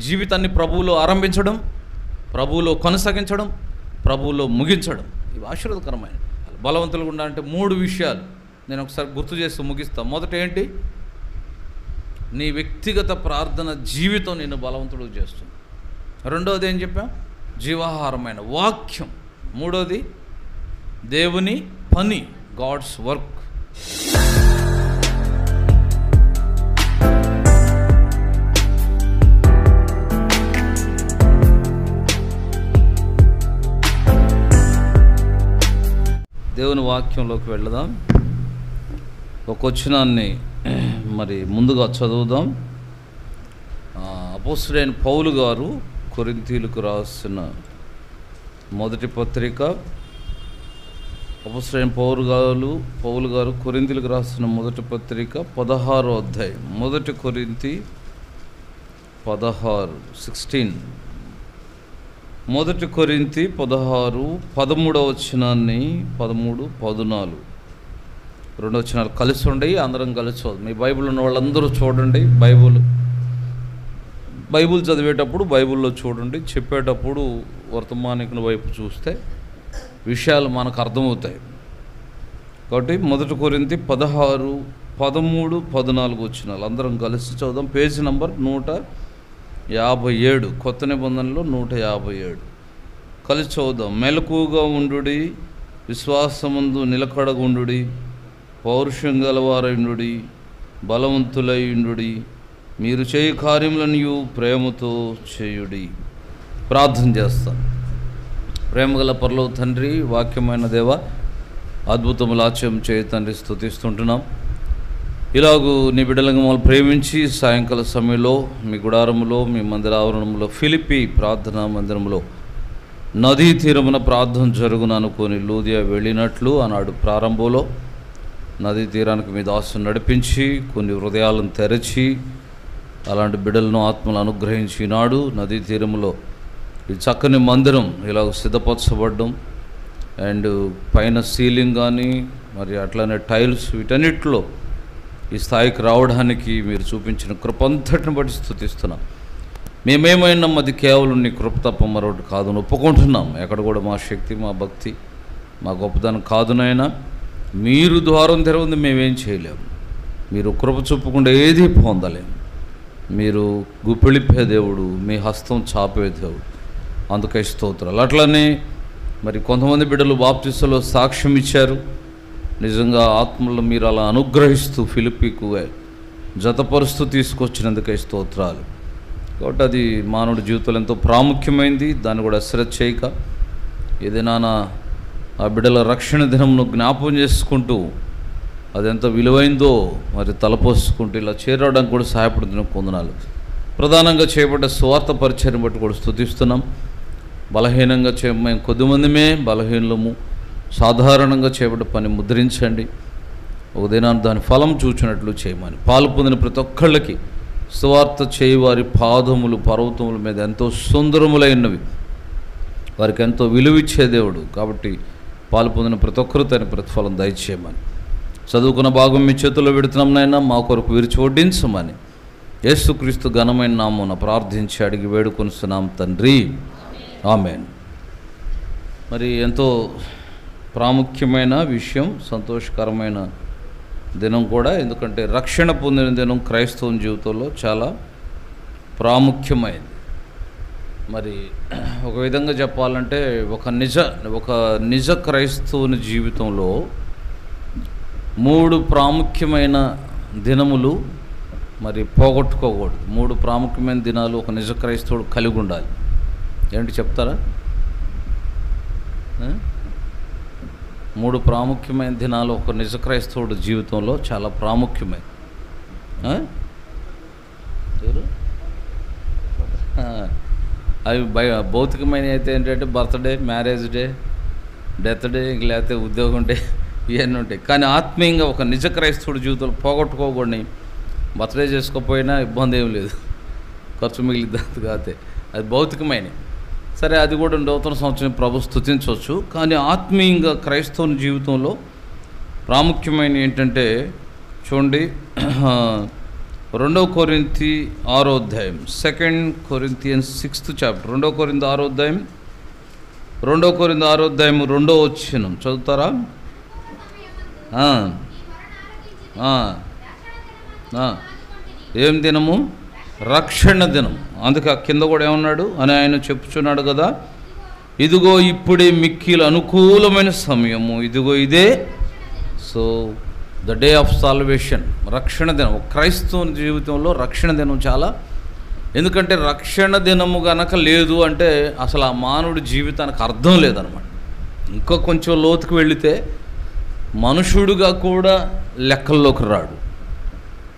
జీవితాన్ని ప్రభువులో ఆరంభించడం, ప్రభువులో కొనసాగించడం, ప్రభువులో ముగించడం, ఇవి ఆశీర్వాదకరమైన. బలవంతులుగా ఉండాలంటే 3 విషయాలు నేను ఒకసారి గుర్తు చేస్తూ ముగిస్తాను. మొదట ఏంటి? నీ వ్యక్తిగత ప్రార్థన జీవితం నిన్ను బలవంతుడు చేస్తుంది. రెండవది ఏం చెప్పాం? జీవాహారమైన వాక్యం. మూడవది దేవుని పని, గాడ్స్ వర్క్. దేవుని వాక్యంలోకి వెళదాం. ఒక వచనాన్ని మరి ముందుగా చదువుదాం. అపోస్తలుడైన పౌలు గారు కొరింథీయులకు రాసిన మొదటి పత్రిక, అపోస్తలుడైన పౌలు గారు కొరింథీయులకు రాసిన మొదటి పత్రిక 16వ అధ్యాయం. 1 కొరింథీ 16 1 కొరింథీ 16 13వ వచనాన్ని 13, 14 2 వచనాలు కలిసి ఉండయి. అందరం కలిసి చదువు. మీ బైబిల్ ఉన్న వాళ్ళందరూ చూడండి. బైబిల్ చదివేటప్పుడు బైబిల్లో చూడండి, చెప్పేటప్పుడు వర్తమానికుని వైపు చూస్తే విషయాలు మనకు అర్థమవుతాయి. కాబట్టి 1 కొరింథీ 16, 13, 14 వచనాలు అందరం కలిసి చదువుదాం. పేజీ నంబర్ 157, కొత్త నిబంధనలో 157. కలిసి చదువుదాం. మెలకువగా ఉండుడి, విశ్వాసమందు నిలకడగుండుడి, పౌరుషం గలవారైండుడి, బలవంతులైండుడి, మీరు చేయ కార్యములను ప్రేమతో చేయుడి. ప్రార్థన చేస్తాం. ప్రేమగల పరలోక తండ్రి, వాక్యమైన దేవ, అద్భుతములు ఆచరణ చేయ తండ్రి స్తుతిస్తుంటున్నాం. ఇలాగూ నీ బిడ్డలను మమ్మల్ని ప్రేమించి సాయంకాల సమయంలో మీ గుడారములో, మీ మందిరావరణంలో, ఫిలిప్పి ప్రార్థనా మందిరంలో నదీ తీరమున ప్రార్థన జరుగును అనుకొని లూదియా వెళ్ళినట్లు ఆనాడు ప్రారంభంలో నదీ తీరానికి మీ దాసును నడిపించి కొన్ని హృదయాలను తెరచి అలాంటి బిడ్డలను ఆత్మలు అనుగ్రహించినాడు. నదీ తీరంలో ఈ చక్కని మందిరం ఇలాగ సిద్ధపరచబడ్డం, అండ్ పైన సీలింగ్ కానీ మరి అట్లానే టైల్స్, వీటన్నిటిలో ఈ స్థాయికి రావడానికి మీరు చూపించిన కృపంతటిని బట్టి స్తుతిస్తున్నాం. మేమేమైనా అది కేవలం నీ కృప తప్ప మరొకటి కాదని ఒప్పుకుంటున్నాం. ఎక్కడ కూడా మా శక్తి, మా భక్తి, మా గొప్పదనం కాదునైనా మీరు ద్వారం తెరవంది మేమేం చేయలేము. మీరు కృప చూపకుండా ఏది పొందలేము. మీరు గుప్పిలిప్పే దేవుడు, మీ హస్తం చాపే దేవుడు. అందుకే స్తోత్రాలు. అట్లనే మరి కొంతమంది బిడ్డలు బాప్తిస్మలో సాక్ష్యం ఇచ్చారు. నిజంగా ఆత్మలో మీరు అలా అనుగ్రహిస్తూ ఫిలిప్పీకు జతపరుస్తూ తీసుకొచ్చినందుకే స్తోత్రాలు. కాబట్టి అది మానవుడి జీవితంలో ఎంతో ప్రాముఖ్యమైంది. దాన్ని కూడా అశ్రద్ధ చేయక ఏదైనా ఆ బిడ్డల రక్షణ దినంను జ్ఞాపకం చేసుకుంటూ అదెంత విలువైందో మరి తలపోసుకుంటూ ఇలా చేరడానికి కూడా సహాయపడుతున్న కొందనాలు. ప్రధానంగా చేయబడ్డ స్వార్థ పరిచయం బట్టి కూడా స్తుతిస్తున్నాం. బలహీనంగా మేము కొద్దిమందిమే బలహీనము. సాధారణంగా చేయబడ్డ పని ముద్రించండి. ఒక దినాన్ని దాని ఫలం చూచినట్లు చేయమని పాలు పొందిన ప్రతి ఒక్కళ్ళకి సువార్త చేయి వారి పాదములు పర్వతముల మీద ఎంతో సుందరములైనవి, వారికి ఎంతో విలువిచ్చే దేవుడు. కాబట్టి పాలు పొందిన ప్రతి ఒక్కరు తన ప్రతిఫలం దయచేయమని, చదువుకున్న భాగం మీ చేతుల్లో పెడుతున్నాం నాయన, మా కొరకు విరిచి వడ్డించమని యేసుక్రీస్తు ఘనమైన నామమున ప్రార్థించి అడిగి వేడుకొనిస్తున్నాం తండ్రి, ఆమేన్. మరి ఎంతో ప్రాముఖ్యమైన విషయం, సంతోషకరమైన దినం కూడా. ఎందుకంటే రక్షణ పొందిన దినం క్రైస్తవ జీవితంలో చాలా ప్రాముఖ్యమైనది. మరి ఒక విధంగా చెప్పాలంటే ఒక నిజ క్రైస్తవుని జీవితంలో 3 ప్రాముఖ్యమైన దినములు మరి పోగొట్టుకోకూడదు. 3 ప్రాముఖ్యమైన దినాలు ఒక నిజ క్రైస్తవుడు కలిగి ఉండాలి. ఏంటి చెప్తారా? 3 ప్రాముఖ్యమైన దినాలు ఒక నిజ క్రైస్తవుడు జీవితంలో చాలా ప్రాముఖ్యమైన. అవి భౌతికమైన అయితే ఏంటంటే birthday, marriage day, death day, లేకపోతే ఉద్యోగం డే, ఇవన్నీ ఉంటాయి. కానీ ఆత్మీయంగా ఒక నిజ క్రైస్తవుడు జీవితంలో పోగొట్టుకోకూడని, బర్త్డే చేసుకోకపోయినా ఇబ్బంది ఏం లేదు, ఖర్చు మిగిలిద్దాం కాతే, అది భౌతికమైన. సరే, అది కూడా నూతన సంవత్సరం ప్రభు స్తుతించవచ్చు. కానీ ఆత్మీయంగా క్రైస్తవుని జీవితంలో ప్రాముఖ్యమైన ఏంటంటే చూడండి, 2 కొరింథీ 6వ అధ్యాయం, 2 Corinthians 6th chapter, 2 కొరింథీ 6వ అధ్యాయం, 2 కొరింథీ 6వ అధ్యాయం 2వ వచనం చదువుతారా? ఏం దినము? రక్షణ దినం. అందుకే కింద కూడా ఏమన్నాడు అని ఆయన చెప్పుచున్నాడు కదా, ఇదిగో ఇప్పుడే మిక్కిలి అనుకూలమైన సమయము, ఇదిగో ఇదే. So the day of salvation, రక్షణ దినం. క్రైస్తవుని జీవితంలో రక్షణ దినం చాలా, ఎందుకంటే రక్షణ దినము గనక లేదు అంటే అసలు ఆ మానవుడి జీవితానికి అర్థం లేదనమాట. ఇంకా కొంచెం లోతుకు వెళితే మనుషుడుగా కూడా లెక్కల్లోకి రాడు.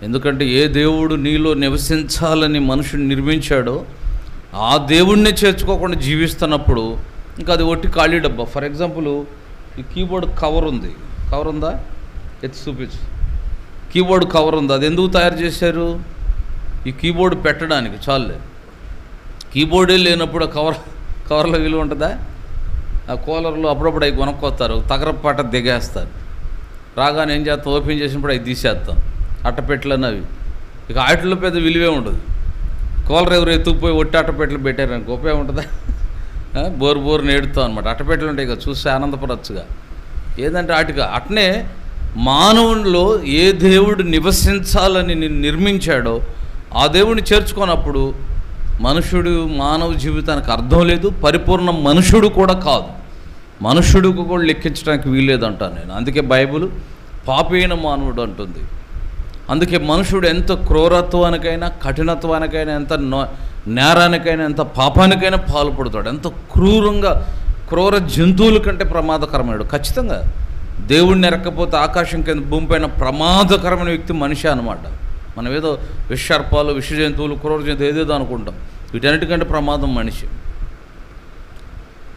ఎందుకంటే ఏ దేవుడు నీలో నివసించాలని మనుషుని నిర్మించాడో ఆ దేవుడిని చేర్చుకోకుండా జీవిస్తున్నప్పుడు ఇంకా అది ఒట్టి ఖాళీ డబ్బా. ఫర్ ఎగ్జాంపుల్, ఈ కీబోర్డ్ కవర్ ఉంది, కవర్ ఉందా? ఎత్తి చూపించు. కీబోర్డ్ కవర్ ఉంది, అది ఎందుకు తయారు చేశారు? ఈ కీబోర్డ్ పెట్టడానికి చాలే. కీబోర్డే లేనప్పుడు ఆ కవర్లో విలువ ఉంటుందా? ఆ కూలర్లో అప్పుడప్పుడు అవి కొనుక్కొస్తారు, తగరపాట దిగేస్తారు. రాగానే ఏం చేస్తాం, ఓపెన్ చేసినప్పుడు అవి తీసేస్తాం, అట్టపెట్టెలు అవి. ఇక వాటిలో పెద్ద విలువే ఉండదు. కూలర్ ఎవరు ఎత్తుకుపోయి ఒట్టి అట్టపెట్టెలు పెట్టారనుకో ఉపయోగం ఉంటుందా? బోరు నేడుతాం అనమాట. అట్టపెట్టెలు ఉంటాయి కదా, చూస్తే ఆనందపడచ్చుగా. ఏదంటే వాటిగా అట్నే మానవునిలో ఏ దేవుడు నివసించాలని నిర్మించాడో ఆ దేవుడిని చేర్చుకున్నప్పుడు మనుషుడు మానవ జీవితానికి అర్థం లేదు, పరిపూర్ణ మనుషుడు కూడా కాదు. మనుషుడికి కూడా లెక్కించడానికి వీల్లేదంటాను నేను. అందుకే బైబిల్ పాపి అయిన మానవుడు అంటుంది. అందుకే మనుషుడు ఎంత క్రూరత్వానికైనా, కఠినత్వానికైనా, ఎంత నేరానికైనా, ఎంత పాపానికైనా పాల్పడతాడు. ఎంత క్రూర జంతువుల కంటే ప్రమాదకరమైనడు. ఖచ్చితంగా దేవుడిని ఎరక్కపోతే ఆకాశం కింద భూమిపైన ప్రమాదకరమైన వ్యక్తి మనిషి అనమాట. మనం ఏదో విషర్పాలు, విష జంతువులు, క్రూర జంతువులు ఏదేదో అనుకుంటాం. వీటన్నిటికంటే ప్రమాదం మనిషి.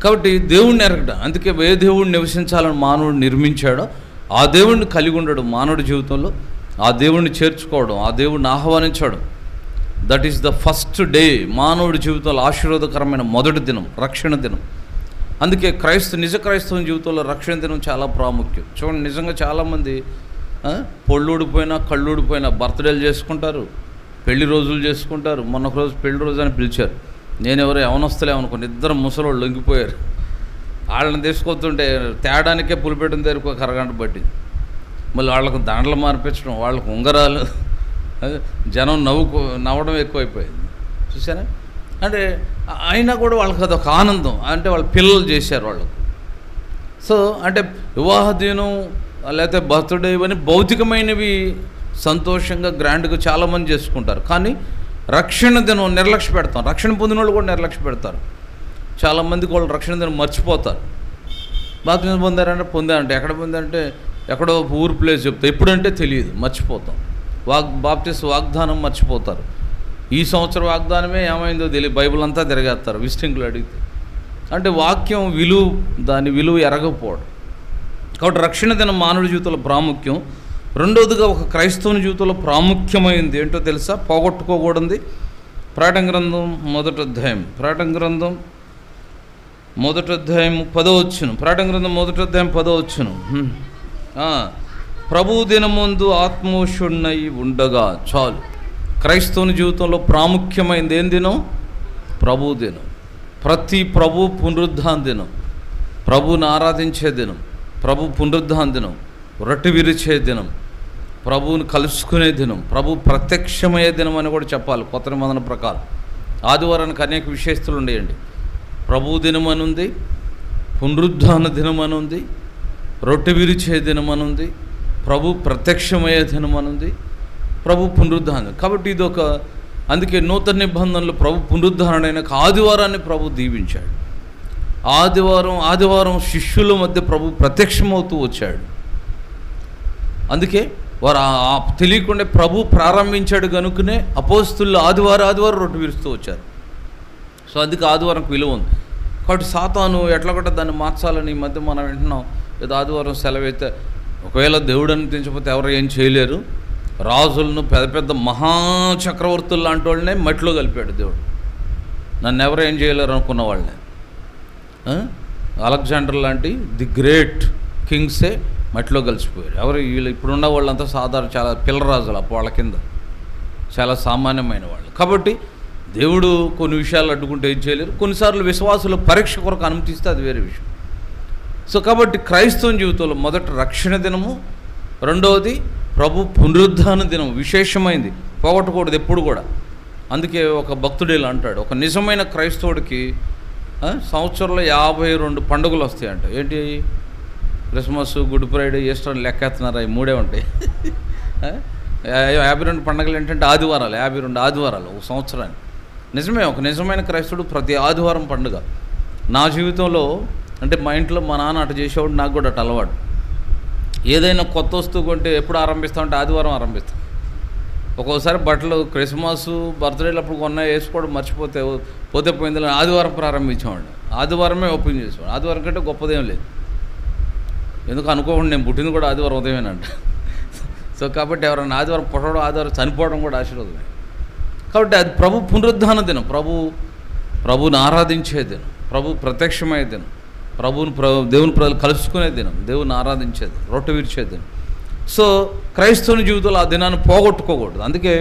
కాబట్టి దేవుడిని ఎరగడం, అందుకే ఏ దేవుడిని నివసించాలని మానవుడు నిర్మించాడో ఆ దేవుడిని కలిగి ఉండడం మానవుడి జీవితంలో, ఆ దేవుడిని చేర్చుకోవడం, ఆ దేవుడిని ఆహ్వానించడం, that is the first day. మానవుడి జీవితంలో ఆశీర్వాదకరమైన మొదటి దినం, రక్షణ దినం. అందుకే నిజ క్రైస్తవ జీవితంలో రక్షణ దినం చాలా ప్రాముఖ్యం. చూడండి, నిజంగా చాలామంది పొళ్ళూడిపోయినా కళ్ళూడిపోయినా బర్త్డేలు చేసుకుంటారు, పెళ్లి రోజులు చేసుకుంటారు. మొన్న ఒక రోజు పెళ్లి రోజు అని పిలిచారు. నేనెవరో యవనస్తులేమనుకోండి, ఇద్దరు ముసలోళ్ళు లొంగిపోయారు. వాళ్ళని తీసుకొస్తుంటే తేడానికే పులిపెట్టిన దగ్గరకు ఒక అరగంట పట్టింది. మళ్ళీ వాళ్ళకు దండలు మార్పించడం, వాళ్ళకు ఉంగరాలు, జనం నవ్వడం ఎక్కువైపోయింది. చూసారా? అంటే అయినా కూడా వాళ్ళకి అదొక ఆనందం. అంటే వాళ్ళు పిల్లలు చేశారు వాళ్ళకు. సో అంటే వివాహ దినం లేకపోతే బర్త్డే ఇవన్నీ భౌతికమైనవి సంతోషంగా గ్రాండ్గా చాలామంది చేసుకుంటారు. కానీ రక్షణ దినం నిర్లక్ష్య పెడతాం. రక్షణ పొందిన వాళ్ళు కూడా నిర్లక్ష్య పెడతారు. చాలామందికి వాళ్ళు రక్షణ దినం మర్చిపోతారు. బాప్తిజం పొందారంటే ఎక్కడ పొందారంటే ఎక్కడో ఊరు ప్లేస్ చెప్తారు, ఎప్పుడంటే తెలియదు, మర్చిపోతాం. బాప్టిస్ట్ వాగ్దానం మర్చిపోతారు. ఈ సంవత్సరం వాగ్దానమే ఏమైందో తెలియదు, బైబిల్ అంతా తిరగేస్తారు విస్టింగ్లు అడిగితే. అంటే వాక్యం దాని విలువ ఎరగకపోవడం. కాబట్టి రక్షణ దినం మానవుడి జీవితంలో ప్రాముఖ్యం. రెండవదిగా ఒక క్రైస్తవుని జీవితంలో ప్రాముఖ్యమైంది ఏంటో తెలుసా? పోగొట్టుకోకూడదు. ప్రకటన గ్రంథం మొదటి అధ్యాయం 10వ ప్రకటన గ్రంథం మొదటి అధ్యాయం 10వ ప్రభు దినమందు ఆత్మోషుణ్ణై ఉండగా చాలు. క్రైస్తవుని జీవితంలో ప్రాముఖ్యమైనది ఏం దినం? ప్రభు దినం. ప్రతి ప్రభు పునరుద్ధాన దినం, ప్రభువుని ఆరాధించే దినం, ప్రభు పునరుద్ధాన దినం, రొట్టె విరిచే దినం, ప్రభువుని కలుసుకునే దినం, ప్రభు ప్రత్యక్షమయ్యే దినం అని కూడా చెప్పాలి కొత్త నిబంధన ప్రకారం. ఆదివారానికి అనేక విశేషతలు ఉండేయండి. ప్రభు దినం అని ఉంది, పునరుద్ధాన దినం అని ఉంది, రొట్టె విరిచే దినం అని ఉంది, ప్రభు ప్రత్యక్షమయ్యే దినం అని ఉంది, ప్రభు పునరుద్ధానం. కాబట్టి ఇదొక, అందుకే నూతన నిబంధనలు ప్రభు పునరుద్ధారణైన ఆదివారాన్ని ప్రభు దీవించాడు. ఆదివారం శిష్యుల మధ్య ప్రభు ప్రత్యక్షమవుతూ వచ్చాడు. అందుకే వారు తెలియకుండా ప్రభు ప్రారంభించాడు కనుకనే అపోస్తులు ఆదివారం రొట్టె విరుస్తూ వచ్చారు. సో అందుకే ఆదివారంకు విలువ ఉంది. కాబట్టి సాతాను ఎట్లా కూడా దాన్ని మార్చాలని ఈ మధ్య మనం వింటున్నాం. ఏదో ఆదివారం సెలవైతే ఒకవేళ దేవుడు అనిపించకపోతే ఎవరు ఏం చేయలేరు. రాజులను పెద్ద పెద్ద మహాచక్రవర్తులు లాంటి వాళ్ళనే మట్టిలో కలిపాడు దేవుడు. నన్ను ఎవరు ఏం చేయలేరు అనుకున్న వాళ్ళని, అలెగ్జాండర్ లాంటి ది గ్రేట్ కింగ్సే మట్టిలో కలిసిపోయారు. వీళ్ళు ఇప్పుడున్న వాళ్ళంతా సాధారణ చాలా పిల్లరాజులు వాళ్ళ కింద. చాలా సామాన్యమైన వాళ్ళు. కాబట్టి దేవుడు కొన్ని విషయాలు అడ్డుకుంటే ఏం చేయలేరు. కొన్నిసార్లు విశ్వాసులు పరీక్ష కొరకు అనుమతిస్తే అది వేరే విషయం. సో కాబట్టి క్రైస్తవ జీవితంలో మొదట రక్షణ దినము, రెండవది ప్రభు పునరుద్ధాన దినం విశేషమైంది, పోగొట్టకూడదు ఎప్పుడు కూడా. అందుకే ఒక భక్తుడు ఇలా అంటాడు, ఒక నిజమైన క్రైస్తవుడికి సంవత్సరంలో 52 పండుగలు వస్తాయంట. ఏంటి? క్రిస్మస్, గుడ్ ఫ్రైడే, ఈస్టర్ లెక్కేస్తున్నారా? ఈ మూడే ఉంటాయి. 52 పండుగలు ఏంటంటే ఆదివారాలు, 52 ఆదివారాలు ఒక సంవత్సరానికి. నిజమే, ఒక నిజమైన క్రైస్తవుడు ప్రతి ఆదివారం పండుగ. నా జీవితంలో అంటే మా ఇంట్లో మా నాన్న అటు చేసేవాడు, నాకు కూడా అటు అలవాటు. ఏదైనా కొత్త వస్తువు కొంటే ఎప్పుడు ఆరంభిస్తామంటే ఆదివారం ఆరంభిస్తాం. ఒక్కోసారి బట్టలు క్రిస్మస్, బర్త్డేలు అప్పుడు కొన్నా వేసుకోవడం మర్చిపోతే పోతే పోయింది, ఆదివారం ప్రారంభించేవాడు. ఆదివారమే ఓపెన్ చేసేవాడు. ఆదివారం కంటే గొప్పదేం లేదు. ఎందుకు అనుకోకుండా నేను పుట్టింది కూడా ఆదివారం ఉదయమేనంట. సో కాబట్టి ఎవరైనా ఆదివారం పుట్టడం, ఆదివారం చనిపోవడం కూడా ఆశీర్వాదమే. కాబట్టి అది ప్రభు పునరుద్ధాన దినం, ప్రభువుని ఆరాధించే దినం, ప్రభు ప్రత్యక్షమయ్యే దినం, దేవుని ప్రజలు కలుసుకునే దినం, దేవుని ఆరాధించేది, రొట్టె విరిచే దినం. సో క్రైస్తవుని జీవితంలో ఆ దినాన్ని పోగొట్టుకోకూడదు. అందుకే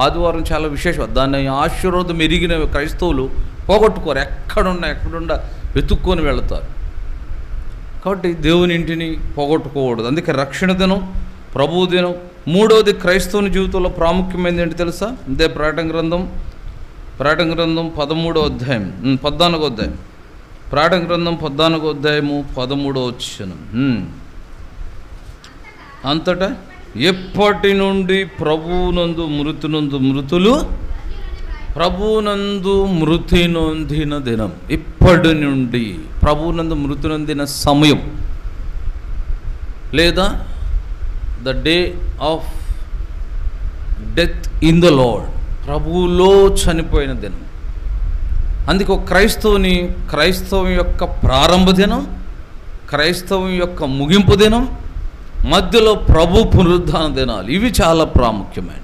ఆదివారం చాలా విశేషం. దాన్ని ఆశీర్వాదం ఎరిగిన క్రైస్తవులు పోగొట్టుకోరు. ఎక్కడుండా వెతుక్కొని వెళతారు. కాబట్టి దేవుని ఇంటిని పోగొట్టుకోకూడదు. అందుకే రక్షణ దినం, ప్రభు దినం. మూడవది క్రైస్తవుని జీవితంలో ప్రాముఖ్యమైనది ఏంటి తెలుసా? ఇదే ప్రకటన గ్రంథం 13వ అధ్యాయం 14వ అధ్యాయం. ప్రకటన గ్రంథం 14వ అధ్యాయము 13వ వచనం. అంతటా ఎప్పటి నుండి ప్రభువునందు మృతులు ప్రభువునందు మృతి నొందిన దినం. ఇప్పటి నుండి ప్రభువునందు మృతి నొందిన సమయం, లేదా the day of death in the lord, ప్రభువులో చనిపోయిన దినం. అందుకే ఒక క్రైస్తవం యొక్క ప్రారంభ దినం, క్రైస్తవం యొక్క ముగింపు దినం, మధ్యలో ప్రభు పునరుద్ధాన దినాలు. ఇవి చాలా ప్రాముఖ్యమైన.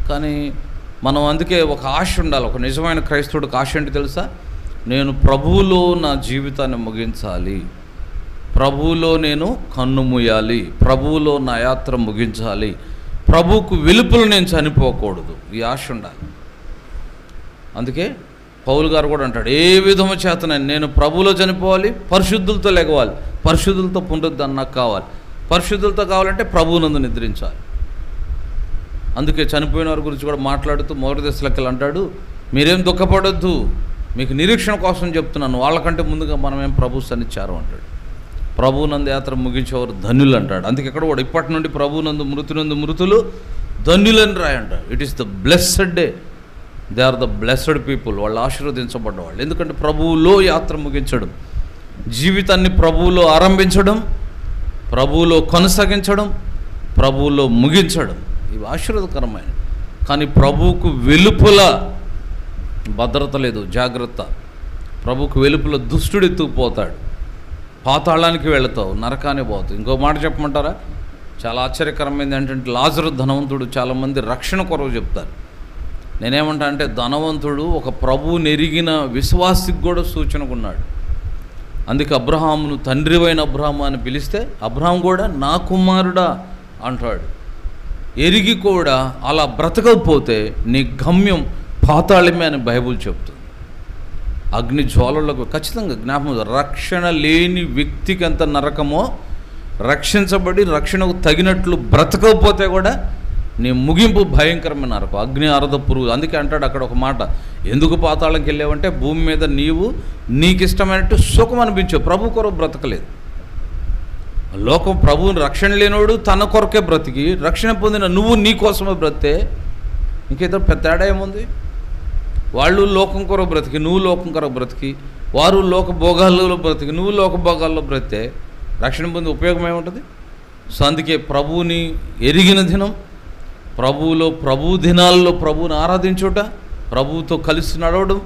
కానీ మనం అందుకే ఒక ఆశ ఉండాలి. ఒక నిజమైన క్రైస్తవుడికి ఆశ ఏంటి తెలుసా? నేను ప్రభువులో నా జీవితాన్ని ముగించాలి, ప్రభువులో నేను కన్ను మూయాలి, ప్రభువులో నా యాత్ర ముగించాలి, ప్రభువుకు వెలుపల నేను చనిపోకూడదు. ఈ ఆశ ఉండాలి. అందుకే పౌలు గారు కూడా అంటాడు, ఏ విధము చేతన నేను ప్రభువులో చనిపోవాలి, పరిశుద్ధులతో లెగవాలి, పరిశుద్ధులతో పునరుద్ధానం నాకు కావాలి. పరిశుద్ధులతో కావాలంటే ప్రభువునందు నిద్రించాలి. అందుకే చనిపోయిన వారి గురించి కూడా మాట్లాడుతూ మొదటి దశలకి అంటాడు, మీరేం దుఃఖపడొద్దు, మీకు నిరీక్షణ కోసం చెప్తున్నాను, వాళ్ళకంటే ముందుగా మనమేం ప్రభు సన్నిచారం అంటాడు. ప్రభువునందు యాత్ర ముగించేవారు ధన్యులు అంటాడు. అందుకే ఇక్కడ కూడా ఇప్పటి నుండి ప్రభువునందు మృతులు ధన్యులని రాయంటాడు. It is the blessed day, they are the blessed people. వాళ్ళు ఆశీర్వదించబడ్డవాళ్ళు. ఎందుకంటే ప్రభువులో యాత్ర ముగించడం, జీవితాన్ని ప్రభువులో ఆరంభించడం, ప్రభువులో కొనసాగించడం, ప్రభువులో ముగించడం, ఇవి ఆశీర్వాదకరమైన. కానీ ప్రభువుకు వెలుపల భద్రత లేదు, జాగ్రత్త. ప్రభువుకు వెలుపల దుష్టుడు ఎత్తుకుపోతాడు, పాతాళానికి వెళతావు, నరకానికి పోతావు. ఇంకో మాట చెప్పమంటారా? చాలా ఆశ్చర్యకరమైనది ఏంటంటే లాజరు ధనవంతుడు చాలామంది రక్షణ కొరకు చెప్తారు. నేనేమంటా అంటే ధనవంతుడు ఒక ప్రభువుని ఎరిగిన విశ్వాసికి కూడా సూచనకున్నాడు. అందుకే అబ్రహామును తండ్రివైన అబ్రహాము అని పిలిస్తే అబ్రహాం కూడా నా కుమారుడా అంటాడు. ఎరిగి కూడా అలా బ్రతకకపోతే నీ గమ్యం పాతాళమే అని బైబుల్ చెప్తుంది. అగ్ని జ్వాలలకు ఖచ్చితంగా జ్ఞాపకం. రక్షణ లేని వ్యక్తికి ఎంత నరకమో, రక్షించబడి రక్షణకు తగినట్లు బ్రతకకపోతే కూడా నీ ముగింపు భయంకరమైన నరకం, అగ్ని అరద పురుగు. అందుకే అంటాడు అక్కడ ఒక మాట, ఎందుకు పాతాళంకి వెళ్ళావంటే భూమి మీద నీకు ఇష్టమైనట్టు సుఖం అనిపించావు, ప్రభు కొరకు బ్రతకలేదు. లోకం ప్రభువుని రక్షణ లేనోడు తన కొరకే బ్రతికి, రక్షణ పొందిన నువ్వు నీ కోసమే బ్రతితే ఇంకేదో పెద్ద తేడా ఏముంది? వాళ్ళు లోకం కొరకు బ్రతికి, నువ్వు లోకం కొరకు బ్రతికి, వారు లోక భోగాల్లో బ్రతికి, నువ్వు లోక భోగాల్లో బ్రతితే రక్షణ పొంది ఉపయోగం ఏముంటుంది? సో అందుకే ప్రభువుని ఎరిగిన దినం, ప్రభు దినాల్లో ప్రభువుని ఆరాధించుట, ప్రభువుతో కలిసి నడవడం,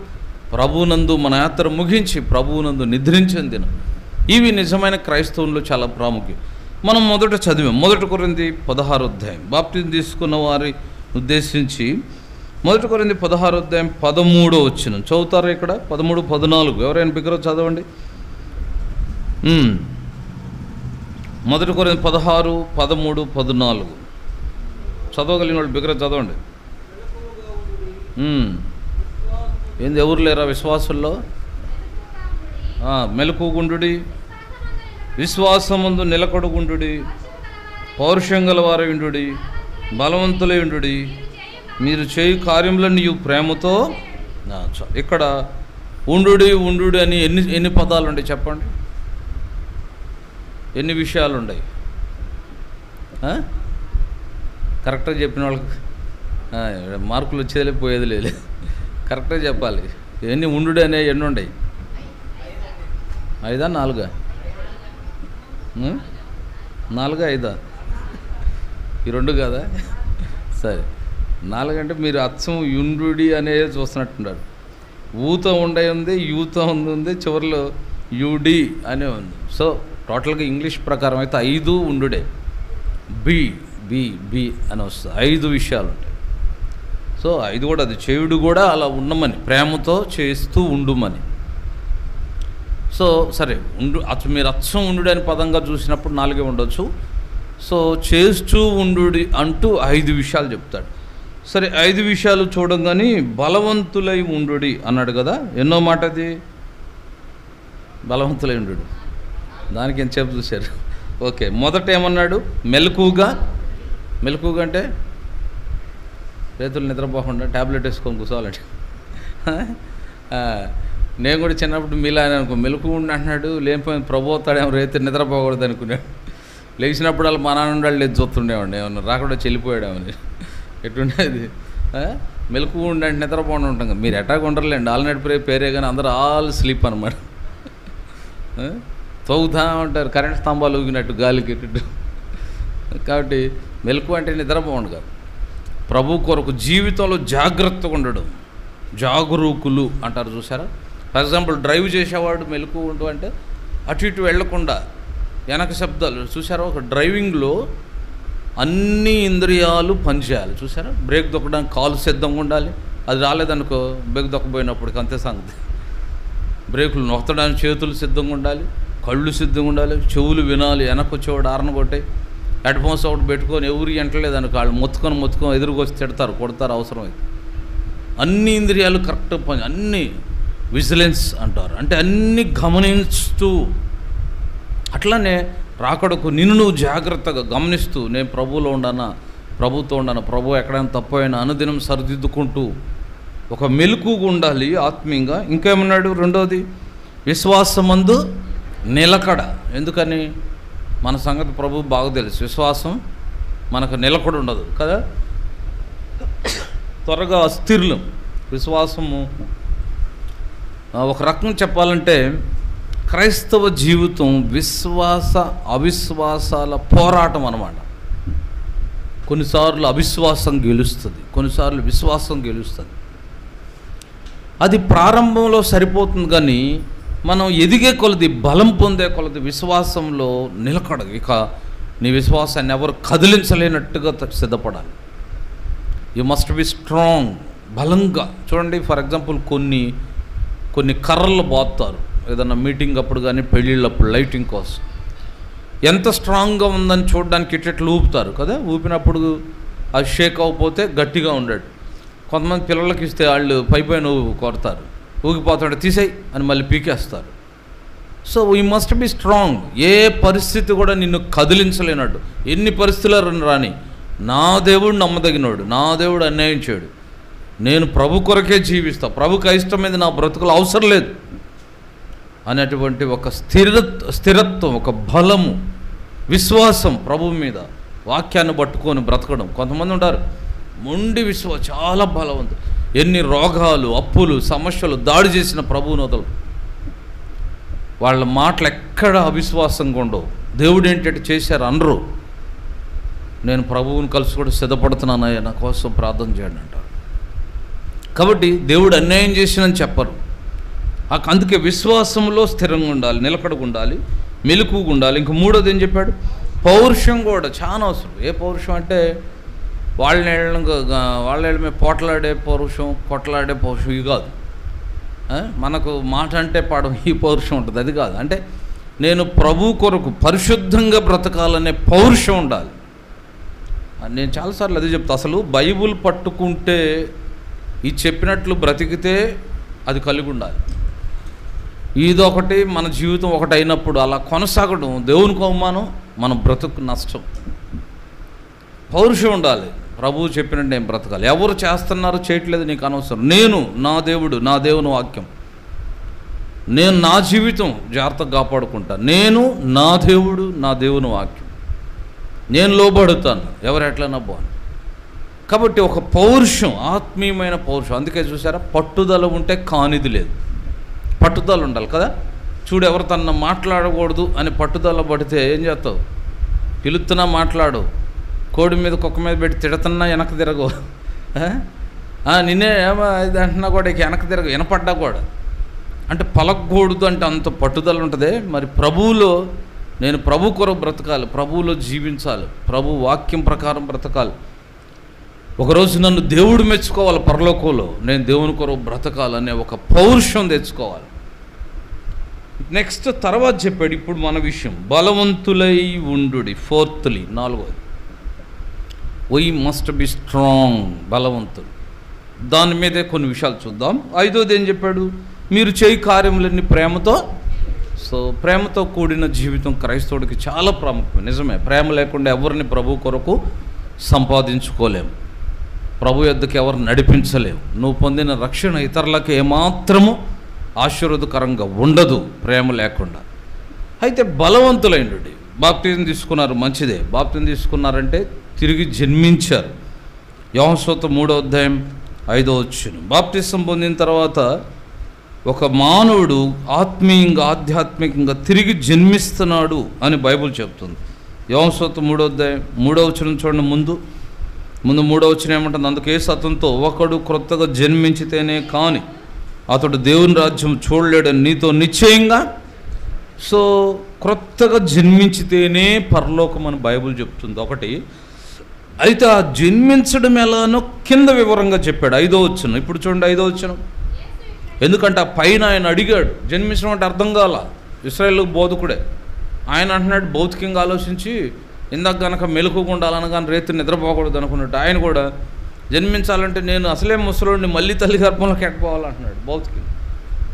ప్రభువునందు మన యాత్ర ముగించి ప్రభువునందు నిద్రించిన దినం, ఇవి నిజమైన క్రైస్తవంలో చాలా ప్రాముఖ్యం. మనం మొదట చదివాం 1 కొరింథీ 16వ అధ్యాయం, బాప్టిజం తీసుకున్న వారి ఉద్దేశించి 1 కొరింథీ 16వ అధ్యాయం 13వ వచనం చదువుతారు. ఇక్కడ 13, 14 ఎవరైనా బిగ్గర చదవండి. 1 కొరింథీ 16, 13, 14 చదవగలిగిన వాళ్ళు బిగ్గర చదవండి. ఏంది ఎవరు లేరా విశ్వాసుల్లో? మెలకుగుండుడి, విశ్వాసమందు నిలకడగుండుడి, పౌరుషం గలవారై ఉండుడి, బలవంతులై ఉండుడి, మీరు చేయు కార్యములన్నీ ప్రేమతో. ఇక్కడ ఉండుడి ఉండుడి అని ఎన్ని పదాలు ఉన్నాయి చెప్పండి? ఎన్ని విషయాలు ఉన్నాయి? కరెక్ట్గా చెప్పిన వాళ్ళకి మార్కులు వచ్చేది పోయేది లేదు. కరెక్ట్గా చెప్పాలి. ఎన్ని ఉండుడి అనే ఎన్ని ఉన్నాయి? 5 4? 4 5? ఈ 2 కదా? సరే, 4 అంటే మీరు అచ్చం యుండుడి అనేది చూస్తున్నట్టున్నారు. ఊత ఉండే ఉంది, యూత ఉంది, చివరిలో యుడి అనే ఉంది. సో టోటల్గా ఇంగ్లీష్ ప్రకారం అయితే 5 ఉండుడే. బి బి బి అని వస్తుంది. 5 విషయాలు ఉంటాయి. సో 5 కూడా అది చేయుడు కూడా అలా ఉండమని, ప్రేమతో చేస్తూ ఉండుమని. సో సరే, మీరు అచ్చం ఉండు అని పదంగా చూసినప్పుడు 4 ఉండొచ్చు. సో చేస్తూ ఉండుడి అంటూ 5 విషయాలు చెప్తాడు. సరే, 5 విషయాలు చూడంగానే బలవంతులై ఉండుడి అన్నాడు కదా. ఎన్నో మాట అది? బలవంతులై ఉండుడి. దానికి ఎంతసేపు చూశారు? ఓకే, మొదట ఏమన్నాడు? మెలకుగా. మెలకుగా అంటే రైతులు నిద్రపోకుండా ట్యాబ్లెట్ వేసుకొని కూర్చోవాలంటే. నేను కూడా చిన్నప్పుడు మీలా అనుకో, మెలకు ఉండి అంటున్నాడు, లేకపోతే ప్రభు అవుతాడేమో, రైతు నిద్రపోకూడదు అనుకున్నాడు. లేచినప్పుడు వాళ్ళు మా నాన్న వాళ్ళు లేదు చూస్తుండేవాడిని, ఏమన్నా రాకుండా చెల్లిపోయాడేమని. ఎటుండేది? మెలకు ఉండి అంటే నిద్రపోకుండా ఉంటాం కదా. మీరు ఎటాగా ఉండరులేండి, ఆల్ నైట్ పేరే కానీ అందరూ ఆల్ స్లీప్ అనమాట. తవ్వుతా ఉంటారు కరెంట్ స్తంభాలు ఊగినట్టు గాలికి ఎట్టు. కాబట్టి మెలకు అంటే నిద్రపోండు కాదు. ప్రభు కొరకు జీవితంలో జాగ్రత్తగా ఉండడం, జాగరూకులు అంటారు చూసారా. ఫర్ ఎగ్జాంపుల్ డ్రైవ్ చేసేవాడు మెలకు ఉండు అంటే అటు ఇటు వెళ్లకుండా వెనక శబ్దాలు చూసారా. ఒక డ్రైవింగ్లో అన్ని ఇంద్రియాలు పనిచేయాలి చూసారా. బ్రేక్ దొక్కడానికి కాలు సిద్ధంగా ఉండాలి. అది రాలేదనుకో బ్రేక్ దొక్కబోయినప్పటికి అంతే సంగతి. బ్రేకులు నొక్కడానికి చేతులు సిద్ధంగా ఉండాలి, కళ్ళు సిద్ధంగా ఉండాలి, చెవులు వినాలి. వెనక్కి వచ్చేవాడు ఆరణ కొట్టే హెడ్ ఫోన్స్ ఒకటి పెట్టుకొని ఎవరు ఎంటలేదు అనుకో, వాళ్ళు మొత్తుకొని ఎదురుకొచ్చి తిడతారు, కొడతారు అవసరమైతే. అన్ని ఇంద్రియాలు కరెక్ట్ పని, అన్నీ విజిలెన్స్ అంటారు, అంటే అన్నీ గమనిస్తూ. అట్లనే రాకడకు నిన్ను నువ్వు జాగ్రత్తగా గమనిస్తూ, నేను ప్రభువులో ఉండనా, ప్రభుతో ఉండనా, ప్రభు ఎక్కడైనా తప్పు అయినా అనుదినం సరిదిద్దుకుంటూ ఒక మెలకుగా ఉండాలి ఆత్మీయంగా. ఇంకేమన్నాడు? రెండోది విశ్వాసమందు నిలకడ. ఎందుకని? మన సంగతి ప్రభు బాగా తెలుసు. విశ్వాసం మనకు నిలకడ ఉండదు కదా, త్వరగా అస్థిరులం. విశ్వాసము ఒక రకం చెప్పాలంటే క్రైస్తవ జీవితం విశ్వాస అవిశ్వాసాల పోరాటం అన్నమాట. కొన్నిసార్లు అవిశ్వాసం గెలుస్తుంది, కొన్నిసార్లు విశ్వాసం గెలుస్తుంది. అది ప్రారంభంలో సరిపోతుంది, కానీ మనం ఎదిగే కొలది, బలం పొందే కొలది విశ్వాసంలో నిలకడ. ఇక నీ విశ్వాసాన్ని ఎవరు కదిలించలేనట్టుగా సిద్ధపడాలి. యు మస్ట్ బి స్ట్రాంగ్, బలంగా. చూడండి, ఫర్ ఎగ్జాంపుల్ కొన్ని కర్రలు బాదుతారు ఏదన్నా మీటింగ్ అప్పుడు కానీ పెళ్ళిళ్ళప్పుడు లైటింగ్ కోసం. ఎంత స్ట్రాంగ్గా ఉందని చూడడానికి ఇట్లా ఊపుతారు కదా. ఊపినప్పుడు అది షేక్ అవ్వకపోతే గట్టిగా ఉండడు. కొంతమంది పిల్లలకి ఇస్తే వాళ్ళు పైన కొడతారు, ఊగిపోతుంటే తీసేయి అని మళ్ళీ పీకేస్తారు. So we must be strong. ఏ పరిస్థితి కూడా నిన్ను కదిలించలేనట్టు. ఎన్ని పరిస్థితులు రాని, నా దేవుడు నమ్మదగినోడు, నా దేవుడు అన్యాయం చేయడు, నేను ప్రభు కొరకే జీవిస్తా, ప్రభుకి ఇష్టమైంది నా బ్రతుకులు అవసరం లేదు అనేటువంటి ఒక స్థిరత్వం, ఒక బలము, విశ్వాసం ప్రభు మీద, వాక్యాన్ని పట్టుకొని బ్రతకడం. కొంతమంది ఉంటారు మొండి విశ్వాసం, చాలా బలవంతులు. ఎన్ని రోగాలు, అప్పులు, సమస్యలు దాడి చేసిన ప్రభువుని వదలరు. వాళ్ళ మాటలు ఎక్కడ అవిశ్వాసంగా ఉండవు. దేవుడు ఏంటంటే చేశారు అనరు. నేను ప్రభువుని కలిసి కూడా సిద్ధపడుతున్నానయ్యా, నా కోసం ప్రార్థన చేయండి అంటారు. కాబట్టి దేవుడు అన్యాయం చేసినని చెప్పరు. అందుకే విశ్వాసంలో స్థిరంగా ఉండాలి, నిలకడగా ఉండాలి, మెలకుగా ఉండాలి. ఇంక మూడోది ఏం చెప్పాడు? పౌరుషం కూడా చాలా అవసరం. ఏ పౌరుషం అంటే వాళ్ళ మీద పోట్లాడే పౌరుషం, కొట్లాడే పౌరుషం, ఇవి కాదు. మనకు మాట అంటే పాడం ఈ పౌరుషం ఉంటుంది, అది కాదు. అంటే నేను ప్రభు కొరకు పరిశుద్ధంగా బ్రతకాలనే పౌరుషం ఉండాలి. నేను చాలాసార్లు అదే చెప్తా. అసలు బైబుల్ పట్టుకుంటే ఈ చెప్పినట్లు బ్రతికితే అది కలిగి ఉండాలి. ఇదొకటి మన జీవితం ఒకటి అయినప్పుడు అలా కొనసాగడం దేవునికి అవమానం, మన బ్రతుకు నష్టం. పౌరుషం ఉండాలి. ప్రభువు చెప్పినట్టు నేను బ్రతకాలి. ఎవరు చేస్తున్నారు చేయట్లేదు నీకు అనవసరం. నేను నా దేవుడు, నా దేవుని వాక్యం, నేను నా జీవితం జాగ్రత్తగా కాపాడుకుంటా. నేను నా దేవుడు, నా దేవుని వాక్యం, నేను లోబడుతాను ఎవరు ఎట్లన్నా బాగుంది. కాబట్టి ఒక పౌరుషం, ఆత్మీయమైన పౌరుషం. అందుకే చూసారా, పట్టుదల ఉంటే కానిది లేదు. పట్టుదల ఉండాలి కదా. చూడు, ఎవరు తన మాట్లాడకూడదు అని పట్టుదల పడితే ఏం చేస్తావు? పిలుస్తున్నా మాట్లాడు, కోడి మీద కుక్క మీద పెట్టి తిడుతున్నా వెనక్కి తిరగవు, నిన్నే ఏమో ఇది అంటున్నా కూడా వెనక్కి తిరగవు, వినపడ్డా కూడా. అంటే పలకూడదు అంటే అంత పట్టుదల ఉంటుంది. మరి ప్రభువులో నేను ప్రభు కొరకు బ్రతకాలి, ప్రభువులో జీవించాలి, ప్రభు వాక్యం ప్రకారం బ్రతకాలి. ఒకరోజు నన్ను దేవుడు మెచ్చుకోవాలి, పరలోకంలో నేను దేవుని కొరకు బ్రతకాలనే ఒక పౌరుషం తెచ్చుకోవాలి. నెక్స్ట్ తర్వాత చెప్పాడు ఇప్పుడు మన విషయం, బలవంతులై ఉండుడి. ఫోర్త్లీ, 4వది, వీ మస్ట్ బి స్ట్రాంగ్, బలవంతులు. దాని మీదే కొన్ని విషయాలు చూద్దాం. 5వది ఏం చెప్పాడు? మీరు చేయి కార్యములన్నీ ప్రేమతో. సో ప్రేమతో కూడిన జీవితం క్రైస్తవుడికి చాలా ప్రాముఖ్యం. నిజమే, ప్రేమ లేకుండా ఎవరిని ప్రభు కొరకు సంపాదించుకోలేము, ప్రభు యొద్దకు ఎవరు నడిపించలేము. నువ్వు పొందిన రక్షణ ఇతరులకు ఏమాత్రము ఆశీర్వాదకరంగా ఉండదు ప్రేమ లేకుండా. అయితే బలవంతులైనడి. బాప్తిజం తీసుకున్నారు, మంచిదే. బాప్తిజం తీసుకున్నారంటే తిరిగి జన్మించారు. యోహాను సువార్త 3వ అధ్యాయం 5వ వచనం. బాప్తిజం పొందిన తర్వాత ఒక మానవుడు ఆత్మీయంగా, ఆధ్యాత్మికంగా తిరిగి జన్మిస్తున్నాడు అని బైబిల్ చెప్తుంది. యోహాను సువార్త 3వ అధ్యాయం 3వ వచనం చూడండి. ముందు 3వ వచనం ఏమంటుంది? అందుకే అతనితో, ఒకడు క్రొత్తగా జన్మించితేనే కానీ అతడు దేవుని రాజ్యం చూడలేడని నీతో నిశ్చయంగా. సో క్రొత్తగా జన్మించితేనే పరలోకం అని బైబిల్ చెప్తుంది ఒకటి. అయితే ఆ జన్మించడం ఎలానో కింద వివరంగా చెప్పాడు 5వ వచనం. ఇప్పుడు చూడండి 5వ వచనం. ఎందుకంటే ఆ పైన ఆయన అడిగాడు, జన్మించడం అంటే అర్థం కాల. ఇశ్రాయేలు బోధకుడే ఆయన అంటున్నాడు, భౌతికంగా ఆలోచించి ఇందాక కనుక మెలకుగా ఉండాలనగానే రేతి నిద్రపోకూడదు అనుకున్నట్టు ఆయన కూడా జన్మించాలంటే నేను అసలే ముసలోడిని మళ్ళీ తల్లి గర్భంలోకి ఎట్టపోవాలంటున్నాడు భౌతికంగా.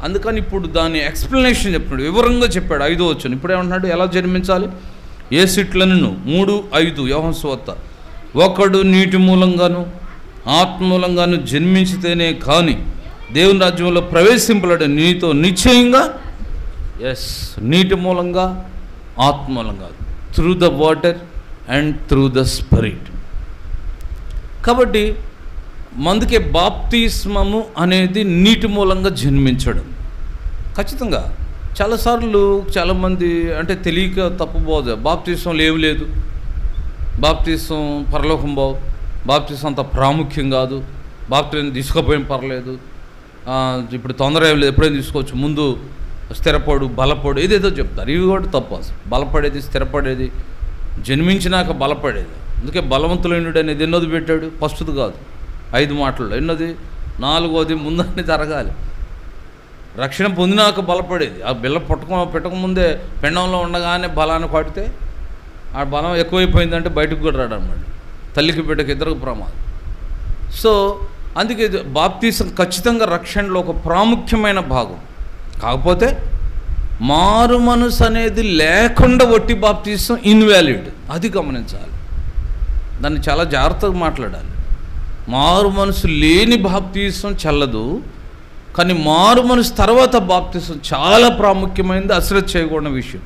అందుకని ఇప్పుడు దాని ఎక్స్ప్లెనేషన్ చెప్పాడు, వివరంగా చెప్పాడు 5వ వచనం. ఇప్పుడు ఏమంటున్నాడు? ఎలా జన్మించాలి? ఏ సిట్లను 3:5 యోహాను సువార్త. ఒకడు నీటి మూలంగాను ఆత్మ మూలంగాను జన్మించితేనే కానీ దేవుని రాజ్యంలో ప్రవేశింపలేడు నీతో నిశ్చయంగా. ఎస్, నీటి మూలంగా ఆత్మ మూలంగా, through the water and through the spirit. కాబట్టి అందుకే బాప్తిస్మము అనేది నీటి మూలంగా జన్మించడం. ఖచ్చితంగా చాలాసార్లు చాలామంది అంటే తెలియక తప్పుబోదు, బాప్తిస్మంలో ఏమి లేదు, బాప్తిస్మం పరలోకం బావు, బాప్తిస్మం అంత ప్రాముఖ్యం కాదు, బాప్తిస్మం తీసుకుపోయిన పర్లేదు, ఇప్పుడు తొందర ఏం లేదు, ఎప్పుడైనా తీసుకోవచ్చు, ముందు స్థిరపడు, బలపడు, ఏదేదో చెప్తారు. ఇవి కూడా తప్పు. అసలు బలపడేది, స్థిరపడేది, జన్మించినాక బలపడేది. అందుకే బలవంతులైనడు అనేది ఎన్నోది పెట్టాడు, ఫస్ట్ది కాదు, 5 మాటల్లో. ఎన్నోది? 4వది, ముందన్నీ జరగాలి. రక్షణ పొందినాక బలపడేది. ఆ బిల్ల పెట్టకముందే పెండంలో ఉండగానే బలాన్ని పడితే ఆ బలం ఎక్కువైపోయిందంటే బయటకు కూడా రాడన్నమాట. తల్లికి బిడ్డకి ఇద్దరికి ప్రమాదం. సో అందుకే బాప్తిసం ఖచ్చితంగా రక్షణలో ఒక ప్రాముఖ్యమైన భాగం. కాకపోతే మారు మనసు అనేది లేకుండా వట్టి బాప్తిసం ఇన్వాలిడ్, అది గమనించాలి. దాన్ని చాలా జాగ్రత్తగా మాట్లాడాలి. మారు మనసు లేని బాప్తిసం చెల్లదు, కానీ మారు మనసు తర్వాత బాప్తిసం చాలా ప్రాముఖ్యమైనది, అశ్రద్ధ చేయకూడని విషయం.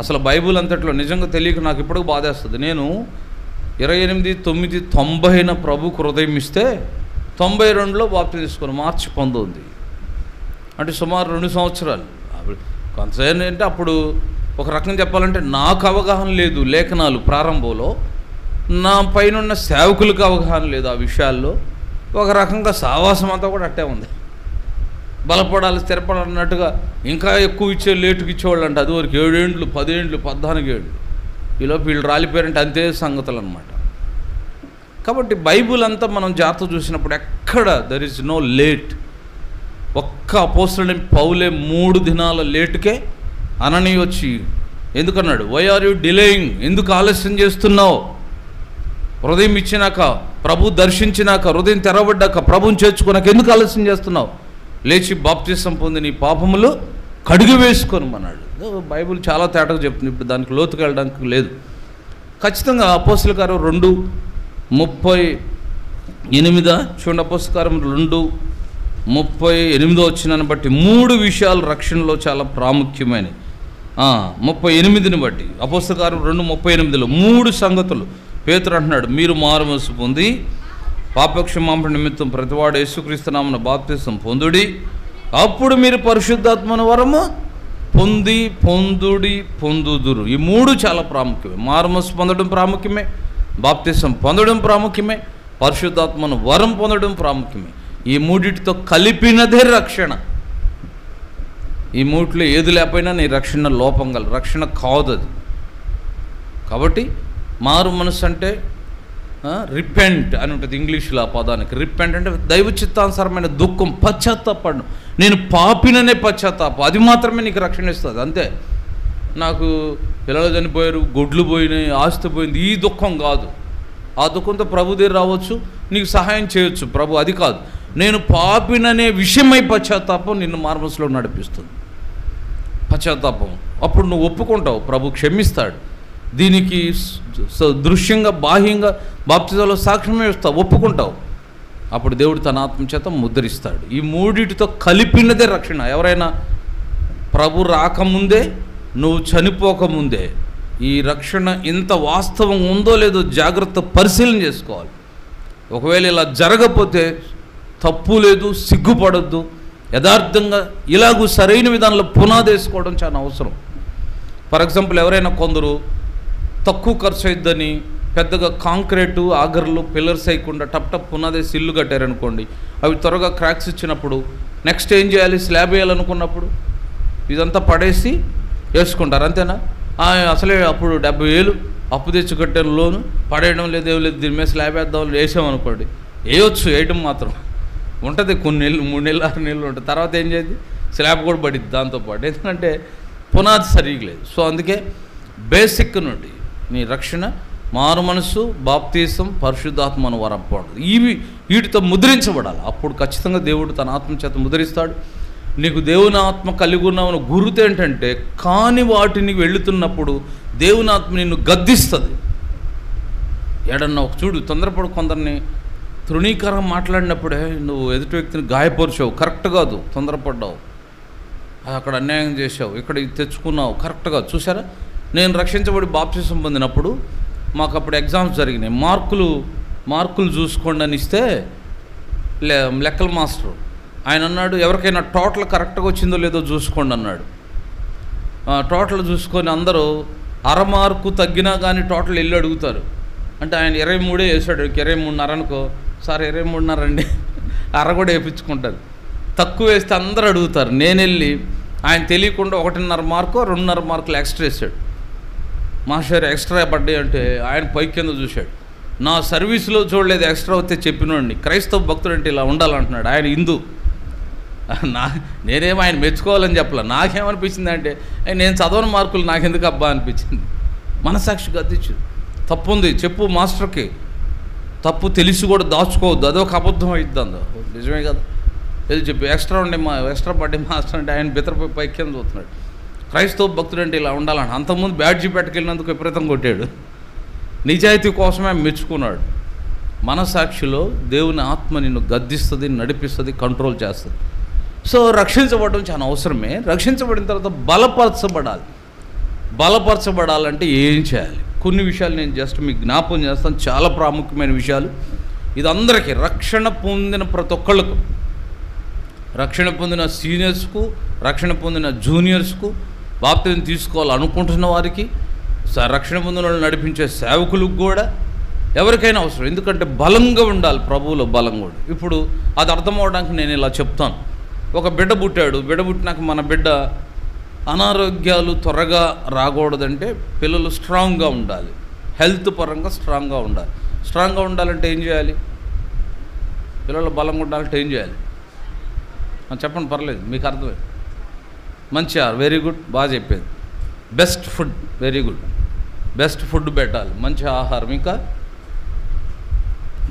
అసలు బైబిల్ అంతట్లో నిజంగా తెలియక నాకు ఇప్పటికి బాధేస్తుంది. నేను 28/9/90 ప్రభుకు హృదయం ఇస్తే 92లో బాప్తిసం తీసుకుని మార్చి 19, అంటే సుమారు 2 సంవత్సరాలు. కొంతసేపు అంటే అప్పుడు ఒక రకంగా చెప్పాలంటే నాకు అవగాహన లేదు లేఖనాలు ప్రారంభంలో, నా పైన సేవకులకు అవగాహన లేదు ఆ విషయాల్లో. ఒక రకంగా సావాసం అంతా కూడా అట్టే ఉంది. బలపడాలి, స్థిరపడాలన్నట్టుగా ఇంకా ఎక్కువ లేటుకి ఇచ్చేవాళ్ళు అంట. అది వరకు 7 ఏళ్ళు, 10 ఏళ్ళు, 14 ఏళ్ళు. ఈలోపు వీళ్ళు రాలిపోయారంటే అంతే సంగతులు అనమాట. కాబట్టి బైబుల్ అంతా మనం జాగ్రత్త చూసినప్పుడు ఎక్కడ దర్ ఇస్ నో లేట్. ఒక్క అపోస్తలుడైన పౌలే 3 దినాల లేటుకే అననీయ వచ్చి ఎందుకన్నాడు, వై ఆర్ యూ డిలేయింగ్, ఎందుకు ఆలస్యం చేస్తున్నావు? హృదయం ఇచ్చినాక, ప్రభు దర్శించినాక, హృదయం తెరవడ్డాక, ప్రభుని చేర్చుకున్నాక ఎందుకు ఆలస్యం చేస్తున్నావు? లేచి బాప్తిసం పొంది నీ పాపములు కడిగి వేసుకోనమన్నాడు. బైబిల్ చాలా తేటగా చెప్తుంది. ఇప్పుడు దానికి లోతుకు వెళ్ళడానికి లేదు. ఖచ్చితంగా అపోస్తలుల కార్యం 2:38 చూడండి. అపోస్తలుల కార్యం 2:38 వచ్చినాన్ని బట్టి 3 విషయాలు రక్షణలో చాలా ప్రాముఖ్యమైనవి. 38ని బట్టి అపోస్తలుల కార్యం 2:38లో 3 సంగతులు పేతురు అంటున్నాడు, మీరు మారుమనసు పొంది పాపక్షమాపణ నిమిత్తం ప్రతివాడు యేసుక్రీస్తు నామమున బాప్తిసం పొందుడి, అప్పుడు మీరు పరిశుద్ధాత్మను వరము పొందుదురు. ఈ 3 చాలా ప్రాముఖ్యమే. మారుమనసు పొందడం ప్రాముఖ్యమే, బాప్తిసం పొందడం ప్రాముఖ్యమే, పరిశుద్ధాత్మను వరం పొందడం ప్రాముఖ్యమే. ఈ 3టితో కలిపినదే రక్షణ. ఈ 3లో ఏది లేకపోయినా నీ రక్షణ లోపం గల రక్షణ కాదు అది. కాబట్టి మారు మనసు అంటే రిపెంట్ అని ఉంటుంది ఇంగ్లీష్లో. ఆ పదానికి రిపెంట్ అంటే దైవ చిత్తానుసారమైన దుఃఖం, పశ్చాత్తాపడడం. నేను పాపిననే పశ్చాత్తాపం, అది మాత్రమే నీకు రక్షణ ఇస్తుంది. అంతే. నాకు పిల్లలు చనిపోయారు, గొడ్లు పోయినాయి, ఆస్తి పోయింది, ఈ దుఃఖం కాదు. ఆ దుఃఖంతో ప్రభు దగ్గర రావచ్చు, నీకు సహాయం చేయొచ్చు ప్రభు, అది కాదు. నేను పాపిననే విషయమై పశ్చాత్తాపం నిన్ను మార్మస్లో నడిపిస్తుంది. పశ్చాత్తాపం అప్పుడు నువ్వు ఒప్పుకుంటావు, ప్రభు క్షమిస్తాడు. దీనికి దృశ్యంగా బాహ్యంగా బాప్తిజంలో సాక్ష్యమే ఇస్తావు, ఒప్పుకుంటావు. అప్పుడు దేవుడు తన ఆత్మచేత ముద్రిస్తాడు. ఈ 3టితో కలిపినదే రక్షణ. ఎవరైనా ప్రభు రాకముందే, నువ్వు చనిపోకముందే ఈ రక్షణ ఇంత వాస్తవం ఉందో లేదో జాగ్రత్త పరిశీలన చేసుకోవాలి. ఒకవేళ ఇలా జరగకపోతే తప్పు లేదు, సిగ్గుపడొద్దు. యథార్థంగా ఇలాగూ సరైన విధానంలో పునాది వేసుకోవడం చాలా అవసరం. ఫర్ ఎగ్జాంపుల్, ఎవరైనా కొందరు తక్కువ ఖర్చు అయిద్దని పెద్దగా కాంక్రీటు ఆగర్లు పిల్లర్స్ వేయకుండా టప్ పునాదేసి ఇల్లు కట్టారనుకోండి, అవి త్వరగా క్రాక్స్ ఇచ్చినప్పుడు నెక్స్ట్ ఏం చేయాలి? స్లాబ్ వేయాలనుకున్నప్పుడు ఇదంతా పడేసి వేసుకుంటారు. అంతేనా? అసలే అప్పుడు 70,000 అప్పు తెచ్చి కట్టారు, లోను పడేయడం లేదు, ఏం లేదు, దీని మీద స్లాబ్ వేద్దాం వేసామనుకోండి, వేయచ్చు మాత్రం ఉంటుంది. కొన్ని నెలలు, 3 నెలలు 6 నెలలు ఉంటుంది. తర్వాత ఏం చేద్ది? స్లాబ్ కూడా పడిద్ది దాంతోపాటు. ఎందుకంటే పునాది సరిగ్గా లేదు. సో అందుకే బేసిక్ నుండి నీ రక్షణ మారు మనసు, బాప్తీసం, పరిశుద్ధాత్మను వరం పొందడం, వీటితో ముద్రించబడాలి. అప్పుడు ఖచ్చితంగా దేవుడు తన ఆత్మ చేత ముద్రిస్తాడు. నీకు దేవుని ఆత్మ కలిగి ఉన్నామని గుర్తు ఏంటంటే, కాని వాటిని వెళుతున్నప్పుడు దేవుని ఆత్మ నిన్ను గద్దిస్తుంది. ఏడన్నా ఒక చూడు, తొందరపడు కొందరిని తృణీకరంగా మాట్లాడినప్పుడే నువ్వు ఎదుటి వ్యక్తిని గాయపరిచావు, కరెక్ట్ కాదు, తొందరపడ్డావు, అక్కడ అన్యాయం చేసావు, ఇక్కడ తెచ్చుకున్నావు, కరెక్ట్గా. చూసారా, నేను రక్షించబడి బాప్తిసం పొందినప్పుడు మాకు అప్పుడు ఎగ్జామ్స్ జరిగినాయి. మార్కులు చూసుకోండి అని ఇస్తే లెక్కల మాస్టరు ఆయన అన్నాడు, ఎవరికైనా టోటల్ కరెక్ట్గా వచ్చిందో లేదో చూసుకోండి అన్నాడు. టోటల్ చూసుకొని అందరూ అరమార్కు తగ్గినా కానీ టోటల్ వెళ్ళి అడుగుతారు. అంటే ఆయన 23 వేసాడు, 23.5 అనుకో, సార్ 23.5 అండి, అర కూడా వేయించుకుంటారు. తక్కువ వేస్తే అందరూ అడుగుతారు. నేను వెళ్ళి ఆయన తెలియకుండా 1.5 మార్కు 2.5 మార్కులు ఎక్స్ట్రా వేసాడు. మాస్టర్ ఎక్స్ట్రా పడ్డాయి అంటే ఆయన పై కింద చూశాడు. నా సర్వీస్లో చూడలేదు, ఎక్స్ట్రా వస్తే చెప్పినోడిని. క్రైస్తవ భక్తుడు అంటే ఇలా ఉండాలంటున్నాడు. ఆయన హిందూ. నేనేమో ఆయన మెచ్చుకోవాలని చెప్పలే. నాకేమనిపించింది అంటే, నేను చదవని మార్కులు నాకెందుకు అబ్బా అనిపించింది. మనసాక్షి గద్దించు. తప్పు ఉంది చెప్పు మాస్టర్కి. తప్పు తెలిసి కూడా దాచుకోవద్దు, అదొక అబద్ధం అవుతుంది. అందో నిజమే కదా, ఏది చెప్పి ఎక్స్ట్రా పడ్డే మాస్టర్ అంటే ఆయన బితరపోయి పై కింద చూస్తున్నాడు. క్రైస్తవ భక్తుడు అంటే ఇలా ఉండాలని. అంతకుముందు బ్యాడ్జీ పెట్టుకెళ్ళినందుకు విపరీతం కొట్టాడు. నిజాయితీ కోసమే మెచ్చుకున్నాడు. మనసాక్షిలో దేవుని ఆత్మ నిన్ను గద్దిస్తుంది, నడిపిస్తుంది, కంట్రోల్ చేస్తుంది. సో రక్షించబడడం చాలా అవసరమే. రక్షించబడిన తర్వాత బలపరచబడాలంటే ఏం చేయాలి? కొన్ని విషయాలు నేను జస్ట్ మీకు జ్ఞాపకం చేస్తాను, చాలా ప్రాముఖ్యమైన విషయాలు. ఇది అందరికీ, రక్షణ పొందిన ప్రతి ఒక్కళ్ళకు, రక్షణ పొందిన సీనియర్స్కు, రక్షణ పొందిన జూనియర్స్కు, బాప్తిజం తీసుకోవాలనుకుంటున్న వారికి, రక్షణ పొందిన వాళ్ళు నడిపించే సేవకులకు కూడా, ఎవరికైనా అవసరం. ఎందుకంటే బలంగా ఉండాలి, ప్రభువులో బలంగా ఉండాలి. ఇప్పుడు అది అర్థం అవడానికి నేను ఇలా చెప్తాను. ఒక బిడ్డ పుట్టాడు, బిడ్డ పుట్టినాక మన బిడ్డ అనారోగ్యాలు త్వరగా రాకూడదంటే పిల్లలు స్ట్రాంగ్గా ఉండాలి, హెల్త్ పరంగా స్ట్రాంగ్గా ఉండాలి. స్ట్రాంగ్గా ఉండాలంటే ఏం చేయాలి? పిల్లలు బలంగా ఉండాలంటే ఏం చేయాలి చెప్పండి, పర్లేదు, మీకు అర్థమైంది. మంచిగా, వెరీ గుడ్, బాగా చెప్పేది. Best food, very good, best food పెట్టాలి, మంచి ఆహారం. ఇంకా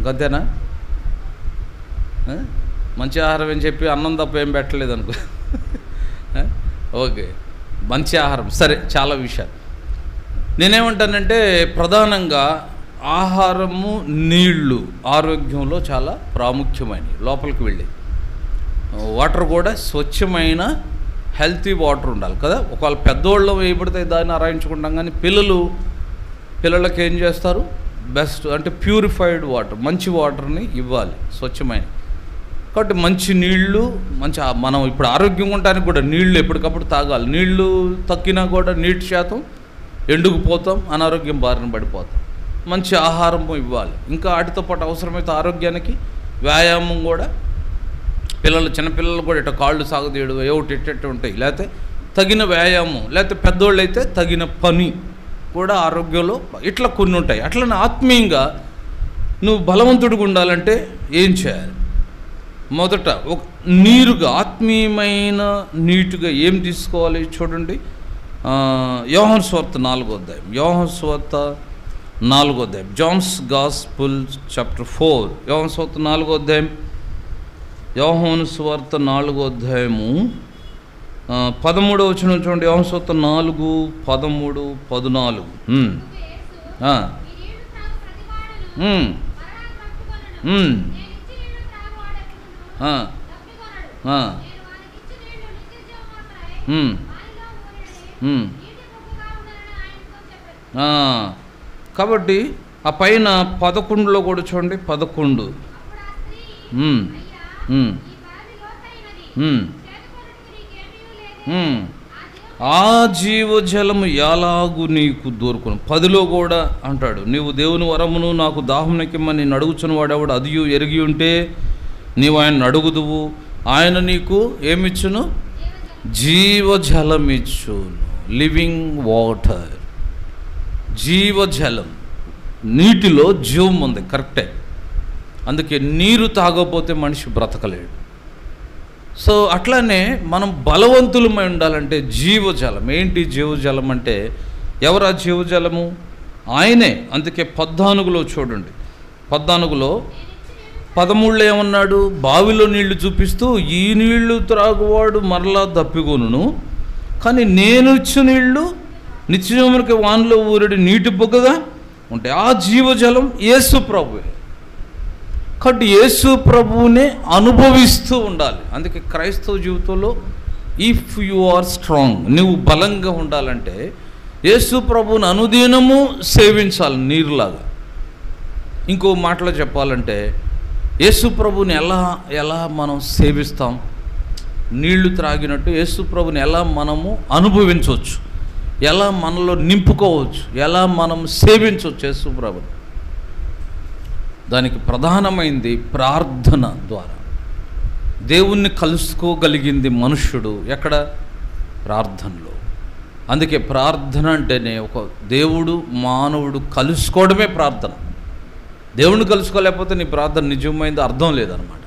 ఇంకంతేనా? మంచి ఆహారం అని చెప్పి అన్నం తప్ప ఏం పెట్టలేదు అనుకో. ఓకే, మంచి ఆహారం సరే, చాలా విషయాలు. నేనేమంటానంటే ప్రధానంగా ఆహారము, నీళ్లు ఆరోగ్యంలో చాలా ప్రాముఖ్యమైనవి. లోపలికి వెళ్ళి వాటర్ కూడా స్వచ్ఛమైన హెల్తీ వాటర్ ఉండాలి కదా. ఒకవేళ పెద్దోళ్ళు వేయబడితే దాన్ని ఆరాయించుకుంటాం, కానీ పిల్లలకి ఏం చేస్తారు? బెస్ట్ అంటే ప్యూరిఫైడ్ వాటర్, మంచి వాటర్ని ఇవ్వాలి, స్వచ్ఛమైన. కాబట్టి మంచి నీళ్లు, మంచి మనం ఇప్పుడు ఆరోగ్యంగా ఉండడానికి కూడా నీళ్లు ఎప్పటికప్పుడు తాగాలి. నీళ్లు తగ్గినా కూడా నీటి శాతం ఎండుకుపోతాం, అనారోగ్యం బారిన పడిపోతాం. మంచి ఆహారం ఇవ్వాలి. ఇంకా వాటితో పాటు అవసరమైతే ఆరోగ్యానికి వ్యాయామం కూడా. చిన్నపిల్లలు కూడా ఇట్లా కాళ్ళు సాగదీయడం ఏమిటి ఉంటాయి. లేకపోతే తగిన వ్యాయామం, లేకపోతే పెద్దోళ్ళు అయితే తగిన పని కూడా ఆరోగ్యంలో ఇట్లా కొన్ని ఉంటాయి. అట్లనే ఆత్మీయంగా నువ్వు బలవంతుడిగా ఉండాలంటే ఏం చేయాలి? మొదట ఒక నీరుగా, ఆత్మీయమైన నీటుగా ఏం తీసుకోవాలి చూడండి. యోహాను సువార్త 4వ అధ్యాయం, యోహాను సువార్త 4వ అధ్యాయం, జాన్స్ గాస్పుల్ చాప్టర్ 4, యోహాను సువార్త 4వ అధ్యాయం, యోహాను సువార్త 4వ అధ్యాయము 13వ వచనం చూడండి. యోహాను సువార్త 4, 13, 14. కాబట్టి ఆ పైన 11లో కూడా చూడండి, 11. ఆ జీవజలము ఎలాగు నీకు దొరుకును. 10లో కూడా అంటాడు, నీవు దేవుని వరమును నాకు దాహమునకిమ్మని అడుగుచున్న వాడెవడు అదియు ఎరిగి ఉంటే నీవు ఆయన అడుగుదువు, ఆయన నీకు ఏమిచ్చును? జీవజలం ఇచ్చును. లివింగ్ వాటర్, జీవజలం. నీటిలో జీవం ఉంది, కరెక్టే. అందుకే నీరు తాగకపోతే మనిషి బ్రతకలేడు. సో అట్లానే మనం బలవంతులమై ఉండాలంటే జీవజలం. ఏంటి జీవజలం అంటే? ఎవరా జీవజలము? ఆయనే. అందుకే 14లో చూడండి, 14లో 13లో ఏమన్నాడు? బావిలో నీళ్లు చూపిస్తూ ఈ నీళ్లు త్రాగువాడు మరలా దప్పికొనును, కానీ నేను ఇచ్చిన నీళ్లు నిత్యజీవమునకి వానలో ఊరడి నీటి బొగ్గగా ఉంటాయి. ఆ జీవజలం యేసు ప్రభువే. కాబట్టి యేసు ప్రభువునే అనుభవిస్తూ ఉండాలి. అందుకే క్రైస్తవ జీవితంలో ఇఫ్ యు ఆర్ స్ట్రాంగ్, నువ్వు బలంగా ఉండాలంటే యేసు ప్రభువుని అనుదినము సేవించాలి నీరులాగా. ఇంకో మాటలో చెప్పాలంటే యేసు ప్రభువుని ఎలా మనం సేవిస్తాం? నీళ్లు త్రాగినట్టు యేసు ప్రభువుని ఎలా మనము అనుభవించవచ్చు, ఎలా మనలో నింపుకోవచ్చు, ఎలా మనం సేవించవచ్చు యేసు ప్రభువుని? దానికి ప్రధానమైంది ప్రార్థన ద్వారా. దేవుణ్ణి కలుసుకోగలిగింది మనుష్యుడు ఎక్కడ? ప్రార్థనలో. అందుకే ప్రార్థన అంటేనే ఒక దేవుడు మానవుడు కలుసుకోవడమే ప్రార్థన. దేవుణ్ణి కలుసుకోలేకపోతే నీ ప్రార్థన నిజమైంది అర్థం లేదనమాట.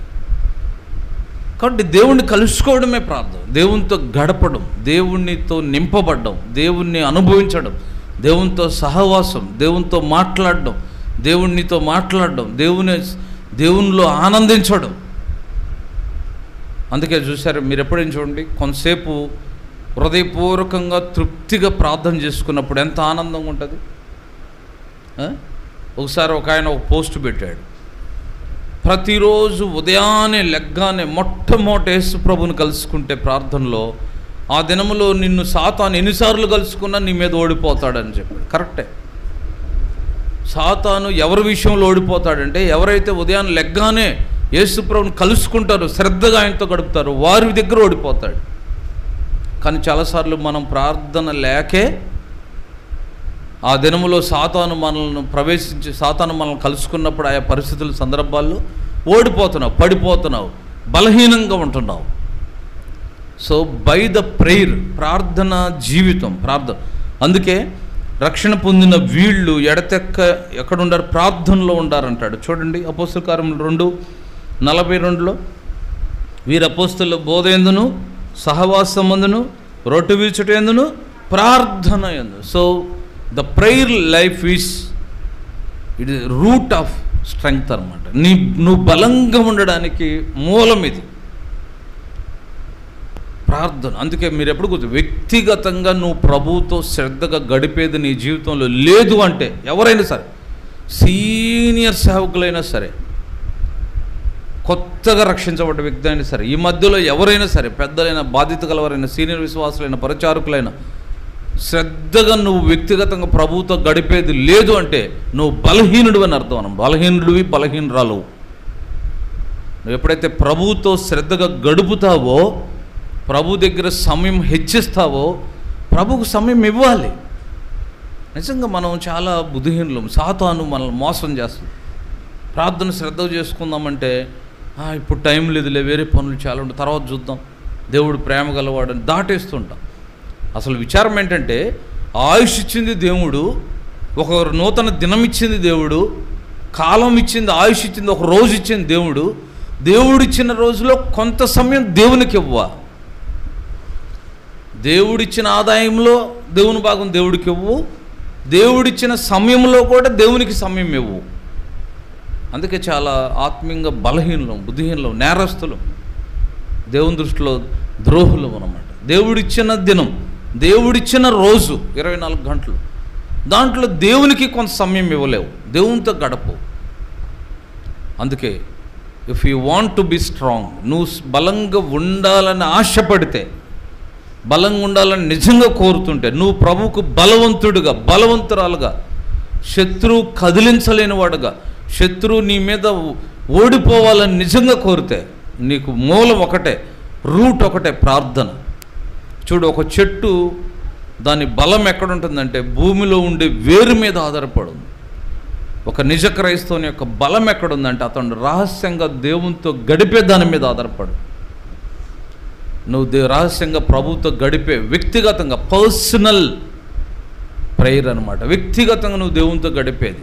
కాబట్టి దేవుణ్ణి కలుసుకోవడమే ప్రార్థన. దేవునితో గడపడం, దేవునితో నింపబడడం, దేవుణ్ణి అనుభవించడం, దేవునితో సహవాసం, దేవునితో మాట్లాడడం, దేవునితో మాట్లాడడం, దేవునిలో ఆనందించడం. అందుకే చూసారు మీరు ఎప్పుడైనా చూడండి, కొంతసేపు హృదయపూర్వకంగా తృప్తిగా ప్రార్థన చేసుకున్నప్పుడు ఎంత ఆనందంగా ఉంటుంది. ఒకసారి ఒక ఆయన ఒక పోస్ట్ పెట్టాడు, ప్రతిరోజు ఉదయాన్నే లెగ్గానే మొట్టమొదట యేసు ప్రభుని కలుసుకుంటే ప్రార్థనలో ఆ దినములో నిన్ను సాతాను ఎన్నిసార్లు కలుసుకున్నా నీ మీద ఓడిపోతాడని చెప్పాడు. కరెక్టే. సాతాను ఎవరి విషయంలో ఓడిపోతాడంటే ఎవరైతే ఉదయాన్నే లెగ్గానే యేసు ప్రభుని కలుసుకుంటారో, శ్రద్ధగా ఆయనతో గడుపుతారో వారి దగ్గర ఓడిపోతాడు. కానీ చాలాసార్లు మనం ప్రార్థన లేకే ఆ దినములో సాతాను మనల్ని కలుసుకున్నప్పుడు ఆయా పరిస్థితుల సందర్భాల్లో ఓడిపోతున్నావు, పడిపోతున్నావు, బలహీనంగా ఉంటున్నావు. సో బై ద ప్రేయర్, ప్రార్థన జీవితం, ప్రార్థన. అందుకే రక్షణ పొందిన వీళ్ళు ఎక్కడుండారు? ప్రార్థనలో ఉండారంటాడు. చూడండి అపోస్తల కార్యములు 2:42లో వీరు అపోస్తలుల బోధ యందును సహవాసమందును రొట్టె విరుచుట యందును ప్రార్థన యందు. So the prayer life is, it is root of strength అనమాట. నువ్వు బలంగా ఉండడానికి మూలం ఇది ప్రార్థన. అందుకే మీరు ఎప్పుడు గుర్తు, వ్యక్తిగతంగా నువ్వు ప్రభువుతో శ్రద్ధగా గడిపేది నీ జీవితంలో లేదు అంటే, ఎవరైనా సరే, సీనియర్ సేవకులైనా సరే, కొత్తగా రక్షించబడ్డ వ్యక్తి అయినా సరే, ఈ మధ్యలో ఎవరైనా సరే, పెద్దలైన, బాధ్యత గలవారైన, సీనియర్ విశ్వాసులైన, పరిచారకులైన, శ్రద్ధగా నువ్వు వ్యక్తిగతంగా ప్రభువుతో గడిపేది లేదు అంటే నువ్వు బలహీనుడు అని అర్థం. మనం బలహీనుడివి, బలహీనరాలు. నువ్వు ఎప్పుడైతే ప్రభువుతో శ్రద్ధగా గడుపుతావో, ప్రభు దగ్గర సమయం హెచ్చిస్తావో, ప్రభువుకు సమయం ఇవ్వాలి. నిజంగా మనం చాలా బుద్ధిహీనులం. సాతాను మనల్ని మోసం చేస్తుంది. ప్రార్థన శ్రద్ధగా చేసుకుందామంటే, ఇప్పుడు టైం లేదులే, వేరే పనులు చాలా ఉంటాయి, తర్వాత చూద్దాం, దేవుడు ప్రేమ గలవాడని దాటేస్తుంటాం. అసలు విచారం ఏంటంటే, ఆయుష్ ఇచ్చింది దేవుడు, ఒక నూతన దినం ఇచ్చింది దేవుడు, కాలం ఇచ్చింది, ఆయుష్ ఇచ్చింది, ఒక రోజు ఇచ్చింది దేవుడు. దేవుడిచ్చిన రోజులో కొంత సమయం దేవునికి ఇవ్వ. దేవుడిచ్చిన ఆదాయంలో దేవుని భాగం దేవుడికి ఇవ్వు, దేవుడిచ్చిన సమయంలో కూడా దేవునికి సమయం ఇవ్వు. అందుకే చాలా ఆత్మీయంగా బలహీనలం, బుద్ధిహీనలం, నేరస్తులం, దేవుని దృష్టిలో ద్రోహులం అన్నమాట. దేవుడిచ్చిన దినం, దేవుడిచ్చిన రోజు 24 గంటలు, దాంట్లో దేవునికి కొంత సమయం ఇవ్వలేవు, దేవునితో గడపవు. అందుకే if you want to be strong, నువ్వు బలంగా ఉండాలని ఆశపడితే, బలంగా ఉండాలని నిజంగా కోరుతుంటే, నువ్వు ప్రభువుకు బలవంతుడుగా, బలవంతురాలుగా, శత్రువు కదిలించలేని వాడుగా, శత్రువు నీ మీద ఓడిపోవాలని నిజంగా కోరితే, నీకు మూలం ఒకటే, రూట్ ఒకటే, ప్రార్థన. చూడు, ఒక చెట్టు దాని బలం ఎక్కడుంటుందంటే భూమిలో ఉండే వేరు మీద ఆధారపడింది. ఒక నిజ క్రైస్తవుని యొక్క బలం ఎక్కడుందంటే అతను రహస్యంగా దేవునితో గడిపే దాని మీద ఆధారపడు. నువ్వు రహస్యంగా ప్రభువుతో గడిపే, వ్యక్తిగతంగా పర్సనల్ ప్రేయర్ అనమాట. వ్యక్తిగతంగా నువ్వు దేవునితో గడిపేది.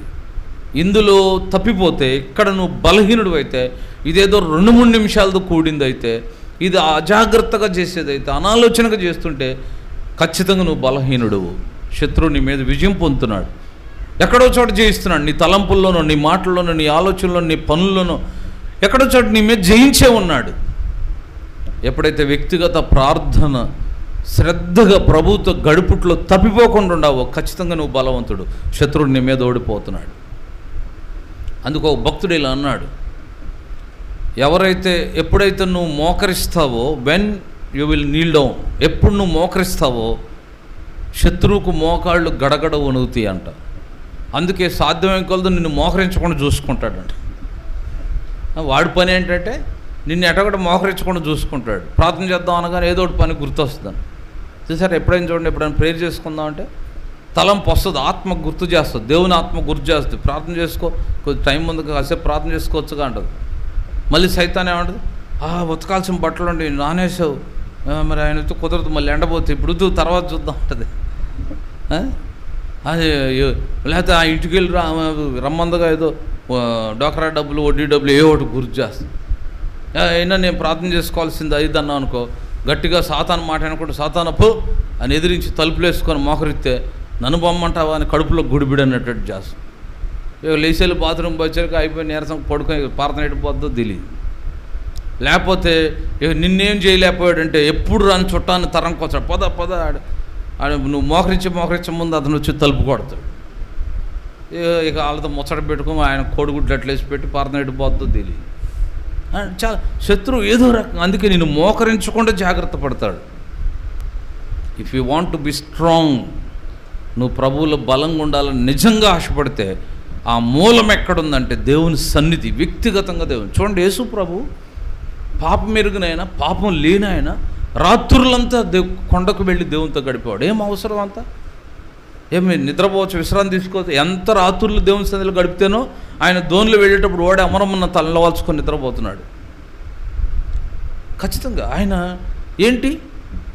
ఇందులో తప్పిపోతే, ఇక్కడ నువ్వు బలహీనుడు అయితే, ఇదేదో 2-3 నిమిషాలతో కూడిందైతే, ఇది అజాగ్రత్తగా చేసేదైతే, అనాలోచనగా చేస్తుంటే ఖచ్చితంగా నువ్వు బలహీనుడు. శత్రువు నీ మీద విజయం పొందుతున్నాడు, ఎక్కడో చోట జయిస్తున్నాడు. నీ తలంపుల్లోనో, నీ మాటల్లోనో, నీ ఆలోచనలోనో, నీ పనుల్లోనో ఎక్కడో చోట నీ మీద జయించే ఉన్నాడు. ఎప్పుడైతే వ్యక్తిగత ప్రార్థన శ్రద్ధగా ప్రభువుతో గడుపుట్లో తప్పిపోకుండా ఉండవో, ఖచ్చితంగా నువ్వు బలవంతుడు. శత్రువుడు నీ మీద ఓడిపోతున్నాడు. అందుకు ఒక భక్తుడు ఇలా అన్నాడు, ఎప్పుడైతే నువ్వు మోకరిస్తావో, when you will kneel down, ఎప్పుడు నువ్వు మోకరిస్తావో శత్రువుకు మోకాళ్ళు గడగడ వణుగుతాయి అంట. అందుకే సాధ్యమైన కొలది నిన్ను మోకరించకుండా చూసుకుంటాడంట. వాడి పని ఏంటంటే నిన్ను ఎటగడ మోకరించకుండా చూసుకుంటాడు. ప్రార్థన చేద్దాం అనగానే ఏదో ఒకటి పని గుర్తొస్తుందని. చూసారు, ఎప్పుడైనా చూడండి, ఎప్పుడైనా ప్రేయర్ చేసుకుందాం అంటే తలంపు వస్తుంది, ఆత్మ గుర్తు చేస్తుంది, దేవుని ఆత్మ గుర్తు చేస్తుంది. ప్రార్థన చేసుకో, కొద్ది టైం ముందు కాసేపు ప్రార్థన చేసుకోవచ్చుగా అంటుంది. మళ్ళీ సైతాన్ ఏమంటుంది, ఉతకాల్సిన బట్టలు ఉండి నానేసావు, మరి ఆయనతో కుదరదు, మళ్ళీ ఎండబోతే ఇప్పుడు తర్వాత చూద్దాం ఉంటుంది. అది లేకపోతే ఆ ఇంటికి వెళ్ళి రమ్మందగా ఏదో డోకరా డబ్బులు, వడ్డీ డబ్బులు ఏ ఒకటి గుర్తు చేస్తుంది. అయినా నేను ప్రార్థన చేసుకోవాల్సింది అది అన్నా అనుకో, గట్టిగా సాతాను మాట అనుకుంటే సాతాను పో అని ఎదిరించి తలుపులు వేసుకొని మోకరిస్తే నన్ను బొమ్మంటావా అని కడుపులో గుడిబిడి అన్నట్టు చేస్తాం. లేచేలు బాత్రూమ్ వచ్చాక అయిపోయి నీరసం పడుకొని ప్రార్థన ఎడిపోద్దో తెలియదు. లేకపోతే నిన్నేం చేయలేకపోయాడంటే ఎప్పుడు రాని చుట్టాన్ని తరంకొచ్చాడు, పద నువ్వు మోకరించే ముందు అతను వచ్చి తలుపు కొడతాడు. ఇక వాళ్ళతో ముచ్చట పెట్టుకుని ఆయన కోడిగుడ్లు అట్లేసి పెట్టి ప్రార్థన ఎడిపోద్దో తెలియదు. చాలా శత్రువు ఏదో రకంగా, అందుకే నేను మోకరించకుండా జాగ్రత్త పడతాడు. If you want to be strong, నువ్వు ప్రభువులో బలంగా ఉండాలని నిజంగా ఆశపడితే ఆ మూలం ఎక్కడుందంటే దేవుని సన్నిధి, వ్యక్తిగతంగా దేవుని. చూడండి, యేసు ప్రభు పాపం ఎరుగునైనా, పాపం లేనాయన రాత్రులంతా కొండకు వెళ్ళి దేవునితో గడిపేవాడు. ఏం అవసరం అంతా, ఏమి నిద్రపోవచ్చు, విశ్రాంతి తీసుకోవచ్చు. ఎంత రాత్రులు దేవుని సన్నిధిలో గడిపితేనో ఆయన దోణిలో వెళ్ళేటప్పుడు ఓడి అమరమున్న తలలో వాల్చుకొని నిద్రపోతున్నాడు. ఖచ్చితంగా ఆయన ఏంటి,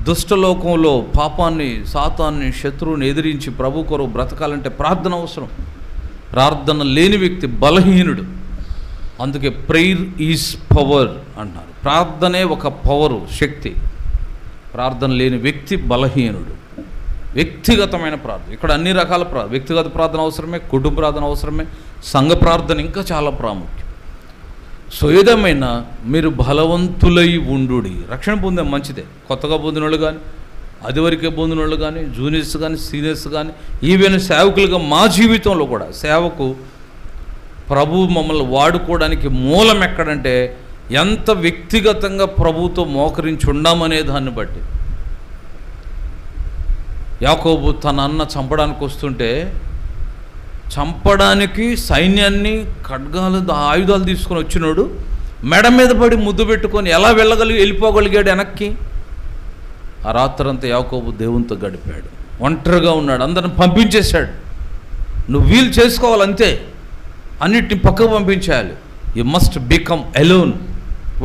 దుష్టలోకంలో పాపాన్ని, సాతాన్ని, శత్రువుని ఎదిరించి ప్రభు కొరకు బ్రతకాలంటే ప్రార్థన అవసరం. ప్రార్థన లేని వ్యక్తి బలహీనుడు. అందుకే ప్రేయర్ ఈజ్ పవర్ అంటున్నారు. ప్రార్థనే ఒక పవరు, శక్తి. ప్రార్థన లేని వ్యక్తి బలహీనుడు. వ్యక్తిగతమైన ప్రార్థన. ఇక్కడ అన్ని రకాల వ్యక్తిగత ప్రార్థన అవసరమే, కుటుంబ ప్రార్థన అవసరమే, సంఘ ప్రార్థన ఇంకా చాలా ప్రాముఖ్యం. సో ఏదేమైనా మీరు బలవంతులై ఉండుడి. రక్షణ పొందే మంచిదే. కొత్తగా పొందిన వాళ్ళు కానీ, అదివరకే పొందిన వాళ్ళు కానీ, జూనియర్స్ కానీ, సీనియర్స్ కానీ, ఈవెన్ సేవకులుగా మా జీవితంలో కూడా సేవకు ప్రభువు మమ్మల్ని వాడుకోవడానికి మూలం ఎక్కడంటే ఎంత వ్యక్తిగతంగా ప్రభువుతో మోకరించి ఉన్నామనే దాన్ని బట్టి. యాకోబు తన అన్న చంపడానికి వస్తుంటే చంపడానికి సైన్యాన్ని ఖడ్గాలు ఆయుధాలు తీసుకొని వచ్చినాడు, మెడ మీద పడి ముద్దు పెట్టుకొని ఎలా వెళ్ళిపోగలిగాడు వెనక్కి. ఆ రాత్రంతా యాకోబు దేవునితో గడిపాడు. ఒంటరిగా ఉన్నాడు, అందరిని పంపించేశాడు. నువ్వు వీలు చేసుకోవాలంతే, అన్నిటిని పక్కకు పంపించేయాలి. You must become alone.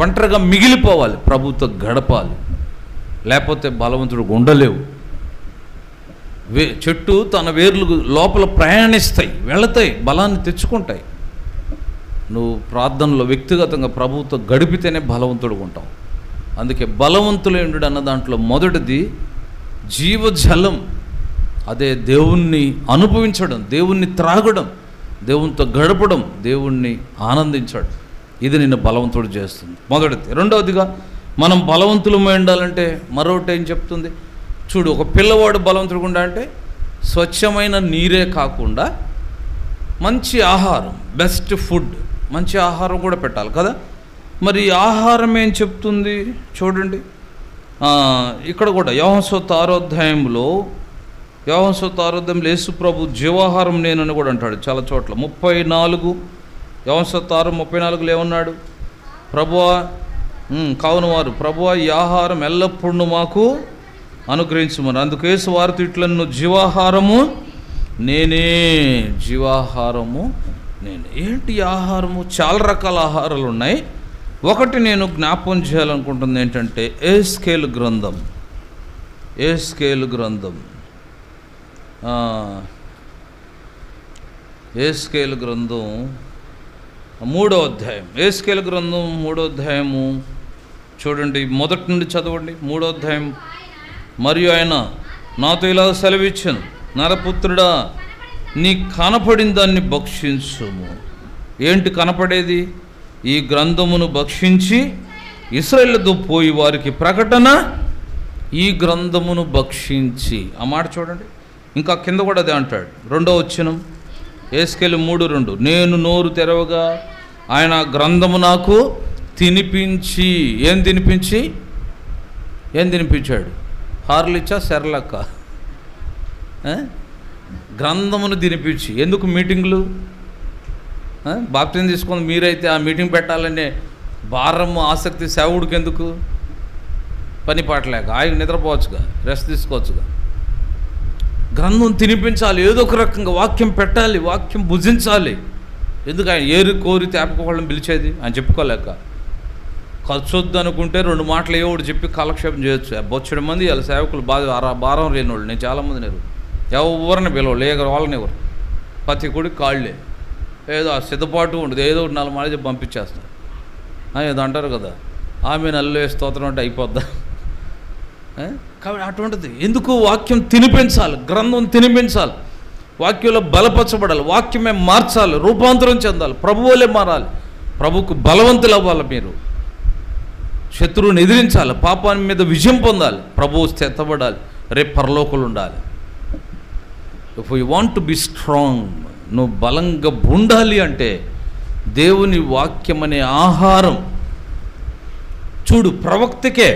ఒంటరిగా మిగిలిపోవాలి, ప్రభుతో గడపాలి, లేకపోతే బలవంతుడు ఉండలేవు. చెట్టు తన వేర్లు లోపల ప్రయాణిస్తాయి, వెళతాయి, బలాన్ని తెచ్చుకుంటాయి. నువ్వు ప్రార్థనలో వ్యక్తిగతంగా ప్రభువుతో గడిపితేనే బలవంతుడు ఉంటావు. అందుకే బలవంతులేండు అన్న దాంట్లో మొదటిది జీవజలం. అదే దేవుణ్ణి అనుభవించడం, దేవుణ్ణి త్రాగడం, దేవునితో గడపడం, దేవుణ్ణి ఆనందించడం. ఇది నిన్ను బలవంతుడు చేస్తుంది, మొదటిది. రెండవదిగా మనం బలవంతులమై ఉండాలంటే మరొకటి ఏం చెప్తుంది చూడు. ఒక పిల్లవాడు బలవంతుడు ఉండాలంటే స్వచ్ఛమైన నీరే కాకుండా మంచి ఆహారం, బెస్ట్ ఫుడ్, మంచి ఆహారం కూడా పెట్టాలి కదా. మరి ఆహారం ఏం చెప్తుంది చూడండి. ఇక్కడ కూడా యోహాను సువార్త 6వ అధ్యాయంలో యేసు ప్రభు జీవాహారం నేనని కూడా అంటాడు చాలా చోట్ల. 34 యోహాను సువార్త 6:34 ఏమన్నాడు? ప్రభువా కావున వారు ప్రభువా ఈ ఆహారం ఎల్లప్పుడూ మాకు అనుగ్రహించమని. అందుకు యేసు వారితో ఇట్లను జీవాహారము నేనే, జీవాహారము నేనే. ఏంటి ఆహారము? చాలా రకాల ఆహారాలు ఉన్నాయి. ఒకటి నేను జ్ఞాపకం చేయాలనుకుంటుంది ఏంటంటే యెహెజ్కేలు గ్రంథం 3వ అధ్యాయం. యెహెజ్కేలు గ్రంథం 3వ అధ్యాయము చూడండి, మొదటి నుండి చదవండి. 3వ అధ్యాయం. మరియు ఆయన నాతో ఇలా సెలవిచ్చాను, నరపుత్రుడా నీ కనపడిన దాన్ని భక్షించుము. ఏంటి కనపడేది? ఈ గ్రంథమును భక్షించి ఇశ్రాయేలుతో పోయి వారికి ప్రకటన, ఈ గ్రంథమును భక్షించి. ఆ మాట చూడండి. ఇంకా కింద కూడా అదే అంటాడు, 2వ వచనం యెహెజ్కేలు 3:2. నేను నోరు తెరవగా ఆయన గ్రంథము నాకు తినిపించి. ఏం తినిపించాడు? హార్లిచ్చా సెర్లక్క? గ్రంథమును తినిపించి. ఎందుకు మీటింగ్లు? బాప్టిజం తీసుకొని మీరైతే ఆ మీటింగ్ పెట్టాలనే భారము, ఆసక్తి సేవకుడికి ఎందుకు? పని పాటలేక ఆయన నిద్రపోవచ్చుగా, రెస్ట్ తీసుకోవచ్చుగా. గ్రంథం తినిపించాలి, ఏదో ఒక రకంగా వాక్యం పెట్టాలి, వాక్యం భుజించాలి. ఎందుకు ఆయన ఏరు కోరి తేపకోళ్ళని పిలిచేది? ఆయన చెప్పుకోలేక. ఖర్చు వద్దు అనుకుంటే 2 మాటలు ఏవోడు చెప్పి కాలక్షేపం చేయొచ్చు. బొచ్చడి మంది వాళ్ళ సేవకులు భారం లేని వాళ్ళు. నేను చాలామంది నేరు ఎవరిని పిలవరు, వాళ్ళని ఎవరు, ప్రతి కొడుకు కాళ్ళే ఏదో ఆ సిద్ధపాటు ఉండదు, ఏదో 4 మాటలు చెప్పి పంపించేస్తారు. ఏదో అంటారు కదా, ఆమె నల్లు స్తోత్రం అంటే అయిపోద్దా? కాబట్టి అటువంటిది ఎందుకు? వాక్యం తినిపించాలి, గ్రంథం తినిపించాలి, వాక్యంలో బలపరచబడాలి, వాక్యమే మార్చాలి, రూపాంతరం చెందాలి, ప్రభువులే మారాలి, ప్రభువుకు బలవంతులు అవ్వాలి. మీరు శత్రువుని ఎదిరించాలి, పాపాన్ని మీద విజయం పొందాలి, ప్రభువు స్థిరపడాలి, రేపు పరలోకులు ఉండాలి. If you want to be strong, నువ్వు బలంగా ఉండాలి అంటే దేవుని వాక్యం అనే ఆహారం. చూడు, ప్రవక్తకే,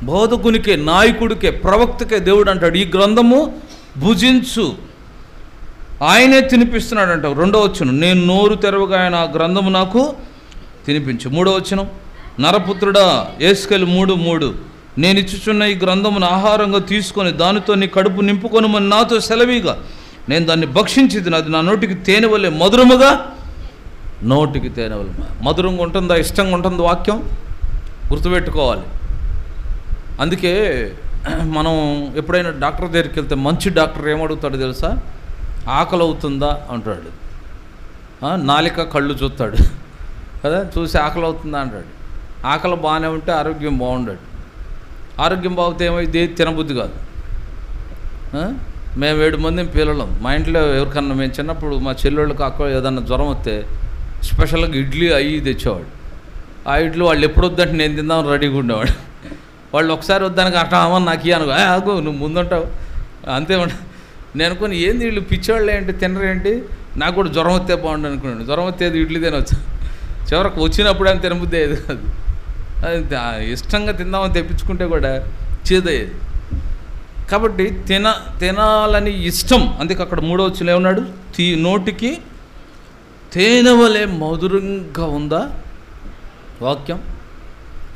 బోధకునికే, నాయకుడికే, ప్రవక్తకే దేవుడు అంటాడు ఈ గ్రంథము భుజించు. ఆయనే తినిపిస్తున్నాడు అంటావు. 2వ వచనం, నేను నోరు తెరవగా ఆయన ఆ గ్రంథము నాకు తినిపించు. 3వ వచనం, నరపుత్రుడా యెహెజ్కేలు 3:3 నేను ఇచ్చుచున్న ఈ గ్రంథమును ఆహారంగా తీసుకొని దానితో నీ కడుపు నింపుకొనుమని నాతో సెలవిగా నేను దాన్ని భక్షించింది. అది నా నోటికి తేనె వలె మధురముగా, నోటికి తేనె వలె మధురంగా ఉంటుందా? ఇష్టంగా ఉంటుంది వాక్యం? గుర్తుపెట్టుకోవాలి. అందుకే మనం ఎప్పుడైనా డాక్టర్ దగ్గరికి వెళ్తే మంచి డాక్టర్ ఏమడుగుతాడు తెలుసా? ఆకలి అవుతుందా అంటాడు, నాలిక కళ్ళు చూస్తాడు కదా, చూసి ఆకలి అవుతుందా అంటాడు. ఆకలి బాగానే ఉంటే ఆరోగ్యం బాగుండడు, ఆరోగ్యం బాగుతే ఏమైంది? తినబుద్ధి కాదు. మేము 7 మంది పిల్లలం. మా ఇంట్లో ఎవరికన్నా మేము చిన్నప్పుడు మా చెల్లెళ్ళకి అక్క ఏదన్నా జ్వరం వస్తే స్పెషల్గా ఇడ్లీ అవి తెచ్చేవాడు. ఆ ఇడ్లీ వాళ్ళు ఎప్పుడు వద్దంటే నేను తిందామని రెడీగా ఉండేవాడు. వాళ్ళు ఒకసారి వద్దానికి అట్లా నాకు ఇయ్యను, ఆగు నువ్వు ముందుంటావు అంతే. నేను అనుకుని ఏంది వీళ్ళు పిచ్చేవాళ్ళు ఏంటి, తినరేంటి, నాకు కూడా జ్వరం వస్తే బాగుండు అనుకున్నాను. జ్వరం వస్తేది ఇడ్లీ తినవచ్చు, చివరికి వచ్చినప్పుడు అని తినబుద్ది అయ్యేది కాదు. అది ఇష్టంగా తిందామని తెప్పించుకుంటే కూడా చేదయ్యేది. కాబట్టి తినాలని ఇష్టం. అందుకే అక్కడ 3వ వచనంలో ఏమన్నాడు, నోటికి తేనె వలె మధురంగా ఉందా వాక్యం.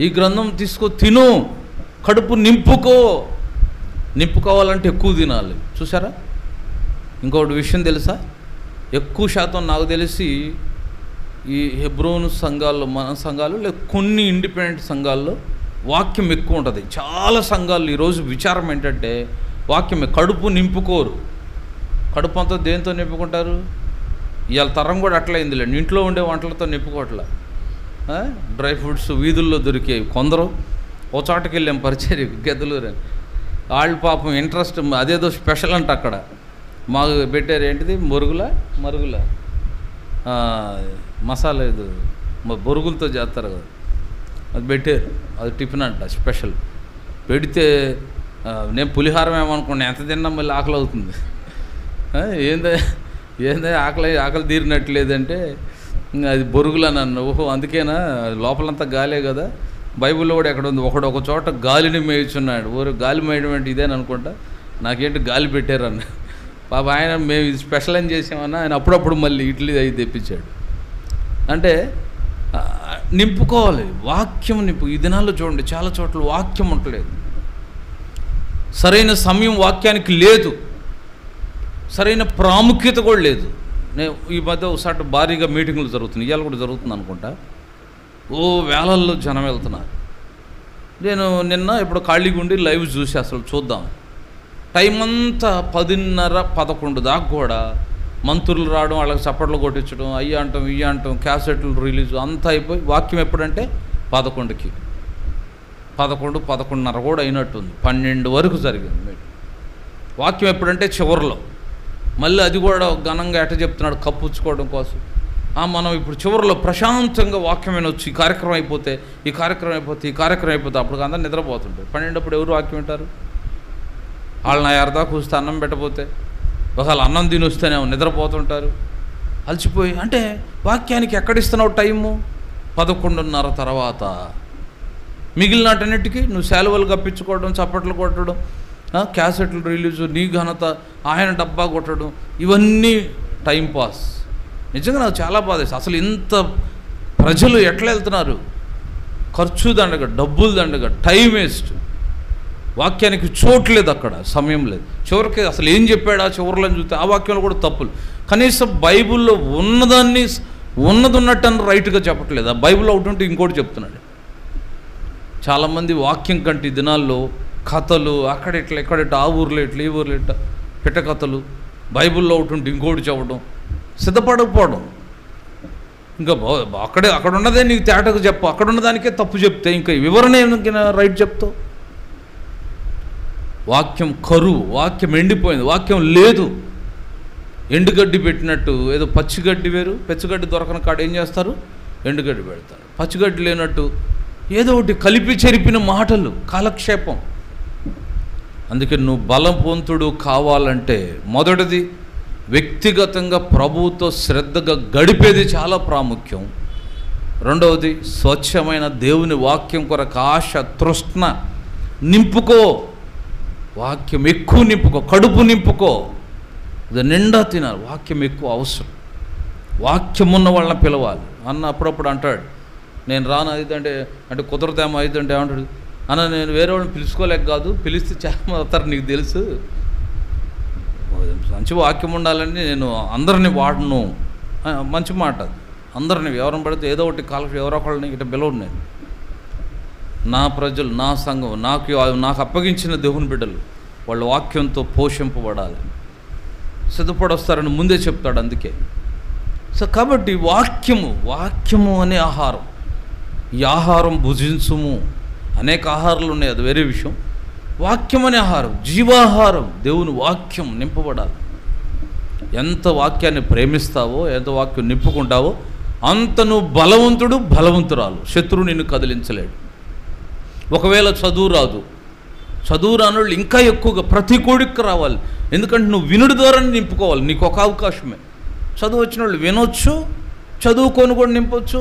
ఈ గ్రంథం తీసుకో, తిను, కడుపు నింపుకోవాలంటే ఎక్కువ తినాలి. చూసారా? ఇంకొకటి విషయం తెలుసా, ఎక్కువ శాతం నాకు తెలిసి ఈ హెబ్రోను సంఘాల్లో, మన సంఘాలు లేక కొన్ని ఇండిపెండెంట్ సంఘాల్లో వాక్యం ఎక్కువ ఉంటుంది. చాలా సంఘాలు ఈరోజు విచారం ఏంటంటే వాక్యమే, కడుపు నింపుకోరు. కడుపు అంతా దేంతో నింపుకుంటారు? ఇవాళ తరం కూడా అట్లయిందిలే, ఇంట్లో ఉండే వంటలతో నింపుకోవట్లా. డ్రై ఫ్రూట్స్ వీధుల్లో దొరికేవి. కొందరు ఓ చోటకి వెళ్ళాం పరిచర్య, గెదలూరు, వాళ్ళు పాపం ఇంట్రెస్ట్ అదేదో స్పెషల్ అంట అక్కడ మాకు పెట్టారు. ఏంటిది, మరుగుల మసాలా, ఇది బొరుగులతో చేస్తారు కదా, అది పెట్టారు. అది టిఫిన్ అంట స్పెషల్. పెడితే నేను పులిహారం ఏమనుకున్నాను, ఎంత తిన్నా మళ్ళీ ఆకలి అవుతుంది. ఏందే ఆకలి తీరినట్లేదంటే అది బొరుగులు అని అన్న. ఓహో అందుకేనా, లోపలంతా గాలే కదా. బైబిల్లో కూడా ఎక్కడ ఉంది, ఒక చోట గాలిని మేయుచున్నాడు. గాలి మేయడం అంటే ఇదేని అనుకుంటా, నాకేంటి గాలి పెట్టారన్న. పాప ఆయన మేము ఇది స్పెషల్ అని చేసామన్నా, ఆయన అప్పుడప్పుడు మళ్ళీ ఇడ్లీ అవి తెప్పించాడు. అంటే నింపుకోవాలి, వాక్యం ఈ దినాల్లో చూడండి చాలా చోట్ల వాక్యం ఉండలేదు, సరైన సమయం వాక్యానికి లేదు, సరైన ప్రాముఖ్యత కూడా లేదు. నేను ఈ మధ్య ఒకసారి భారీగా మీటింగులు జరుగుతున్నాయి, ఇవాళ కూడా జరుగుతుంది అనుకుంటా. వేలల్లో జనం వెళ్తున్నారు. నేను నిన్న ఇప్పుడు ఖాళీగా ఉండి లైవ్ చూసి అసలు చూద్దాం, టైం అంతా 10:30-11 దాకా కూడా మంత్రులు రావడం, వాళ్ళకి చప్పట్లు కొట్టించడం, అయ్యి అంటాం ఇయ్యి అంటాం, క్యాసెట్లు రిలీజ్ అంతా అయిపోయి వాక్యం ఎప్పుడంటే 11కి, 11-11:30 కూడా అయినట్టుంది, 12 వరకు జరిగింది వాక్యం. ఎప్పుడంటే చివరిలో, మళ్ళీ అది కూడా ఘనంగా ఎట్ట చెప్తున్నాడు, కప్పుచ్చుకోవడం కోసం. మనం ఇప్పుడు చివరిలో ప్రశాంతంగా వాక్యం వినొచ్చు, ఈ కార్యక్రమం అయిపోతే అప్పుడు అందరూ నిద్రపోతుంటారు. 12 అప్పుడు ఎవరు వాక్యం వింటారు? వాళ్ళు నా అర్ధా కూస్తే అన్నం పెట్టపోతే, ఒకవేళ అన్నం తిని వస్తేనేమో నిద్రపోతుంటారు అలసిపోయి. అంటే వాక్యానికి ఎక్కడిస్తున్నావు టైము? 11:30 తర్వాత. మిగిలినటన్నిటికీ నువ్వు సెలవులు కప్పించుకోవడం, చప్పట్లు కొట్టడం, క్యాసెట్లు రిలీజు, నీ ఘనత, ఆయన డబ్బా కొట్టడం, ఇవన్నీ టైంపాస్. నిజంగా నాకు చాలా బాధేస్తుంది. అసలు ఇంత ప్రజలు ఎట్లా వెళ్తున్నారు? ఖర్చు దండగా, డబ్బులు దండగా, టైం వేస్ట్. వాక్యానికి చోట్లేదు, అక్కడ సమయం లేదు. చివరికి అసలు ఏం చెప్పాడా చివరిలో చూస్తే ఆ వాక్యంలో కూడా తప్పులు. కనీసం బైబిల్లో ఉన్నదాన్ని ఉన్నది ఉన్నట్టు అని రైట్గా చెప్పట్లేదు. ఆ బైబిల్లో ఒకటి ఉంటే ఇంకోటి చెప్తున్నాడు. చాలామంది వాక్యం కంటే ఈ దినాల్లో కథలు, అక్కడ ఇట్లా ఎక్కడెట్ట, ఆ ఊర్లో ఇట్లా ఈ ఊర్లో ఇట్లా పిట్ట కథలు, బైబిల్లో ఒకటి ఉంటే ఇంకోటి చెప్పడం, సిద్ధపడకపోవడం. ఇంకా అక్కడ ఉన్నదే నీకు తేటకు చెప్పు, అక్కడ ఉన్నదానికే తప్పు చెప్తే ఇంకా వివరణ ఏమైనా రైట్ చెప్తావు? వాక్యం కరువు, వాక్యం ఎండిపోయింది, వాక్యం లేదు. ఎండుగడ్డి పెట్టినట్టు, ఏదో పచ్చిగడ్డి వేరు, పచ్చిగడ్డి దొరకని కాడ ఏం చేస్తారు? ఎండుగడ్డి పెడతారు. పచ్చిగడ్డి లేనట్టు ఏదో ఒకటి కలిపి చెరిపిన మాటలు, కాలక్షేపం. అందుకే నువ్వు బలవంతుడు కావాలంటే మొదటిది వ్యక్తిగతంగా ప్రభువుతో శ్రద్ధగా గడిపేది చాలా ప్రాముఖ్యం. రెండవది స్వచ్ఛమైన దేవుని వాక్యం కొరకు ఆశ, తృష్ణ నింపుకో. వాక్యం ఎక్కువ నింపుకో, కడుపు నింపుకో, ఇది నిండా తినాలి. వాక్యం ఎక్కువ అవసరం. వాక్యం ఉన్న వాళ్ళని పిలవాలి. అన్న అప్పుడప్పుడు అంటాడు, నేను రాను అయిదంటే అంటే కుదరదేమో అయిదంటే ఏమంటాడు, అన్న నేను వేరే వాళ్ళని పిలుచుకోలేక కాదు, పిలిస్తే చాలా వస్తారు, నీకు తెలుసు. మంచి వాక్యం ఉండాలని నేను అందరినీ వాడను, మంచి మాట. అందరినీ ఎవరిని పడితే ఏదో ఒకటి కాలకు ఎవరో ఒకళ్ళని ఇట్లా పిలవను. నేను నా ప్రజలు, నా సంఘం, నాకు అప్పగించిన దేవుని బిడ్డలు వాళ్ళ వాక్యంతో పోషింపబడాలి, సిద్ధపడొస్తారని ముందే చెప్తాడు. అందుకే సో కాబట్టి వాక్యము అనే ఆహారం, ఈ ఆహారం భుజించుము. అనేక ఆహారాలు ఉన్నాయి, అది వేరే విషయం. వాక్యం అనే ఆహారం, జీవాహారం, దేవుని వాక్యం నింపబడాలి. ఎంత వాక్యాన్ని ప్రేమిస్తావో, ఎంత వాక్యం నింపుకుంటావో అంత నువ్వు బలవంతుడు, బలవంతురాలు. శత్రువు నిన్ను కదిలించలేడు. ఒకవేళ చదువు రాదు, చదువు రానోళ్ళు ఇంకా ఎక్కువగా ప్రతి కోడికి రావాలి. ఎందుకంటే నువ్వు వినుడి ద్వారా నింపుకోవాలి. నీకు ఒక అవకాశమే. చదువు వచ్చిన వాళ్ళు వినొచ్చు, చదువుకొని కూడా నింపొచ్చు.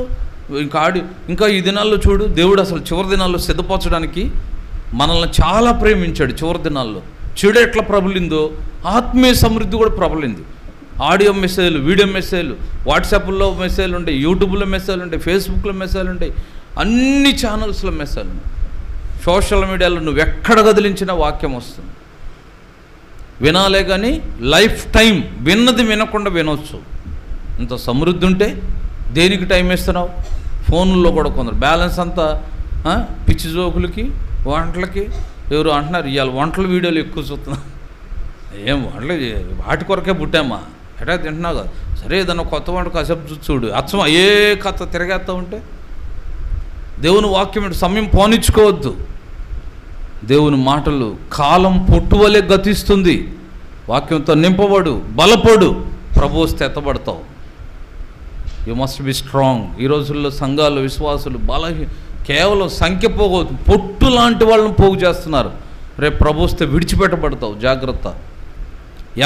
ఇంకా ఈ దినాల్లో చూడు, దేవుడు అసలు చివరి దినాల్లో సిద్ధపరచడానికి మనల్ని చాలా ప్రేమించాడు. చివరి దినాల్లో చెడు ఎట్లా ప్రబలిందో ఆత్మీయ సమృద్ధి కూడా ప్రబలింది. ఆడియో మెసేజ్లు, వీడియో మెసేజ్లు, వాట్సాప్లో మెసేజ్లు ఉంటాయి, యూట్యూబ్లో మెసేజ్లు ఉంటాయి, ఫేస్బుక్లో మెసేజ్లు ఉంటాయి, అన్ని ఛానల్స్లో మెసేజ్లు, సోషల్ మీడియాలో నువ్వు ఎక్కడ కదిలించినా వాక్యం వస్తుంది. వినాలే కానీ లైఫ్ టైం విన్నది వినకుండా వినొచ్చు. ఇంత సమృద్ధి ఉంటే దేనికి టైం ఇస్తున్నావు? ఫోన్లో కూడా కొందరు బ్యాలెన్స్ అంతా పిచ్చి జోకులకి, వంటలకి. ఎవరు అంటున్నారు ఇవాళ వంటల వీడియోలు ఎక్కువ చూస్తున్నాం. ఏం వంటలు వాటి కొరకే పుట్టామా? ఎటా తింటున్నావు కదా, సరే ఏదన్నా కొత్త వంట కాసేపు చూడు, అచ్చం ఏ కథ తిరగేస్తూ ఉంటే. దేవుని వాక్యం సమయం పోనిచ్చుకోవద్దు. దేవుని మాటలు కాలం పొట్టువలే గతిస్తుంది. వాక్యంతో నింపబడు, బలపడు, ప్రభు వస్తే ఎత్తబడతావు. You must be strong. ఈ రోజుల్లో సంఘాలు, విశ్వాసులు కేవలం సంఖ్య పోగొద్దు, పొట్టు లాంటి వాళ్ళని పోగు చేస్తున్నారు. రేపు ప్రభు వస్తే విడిచిపెట్టబడతావు, జాగ్రత్త.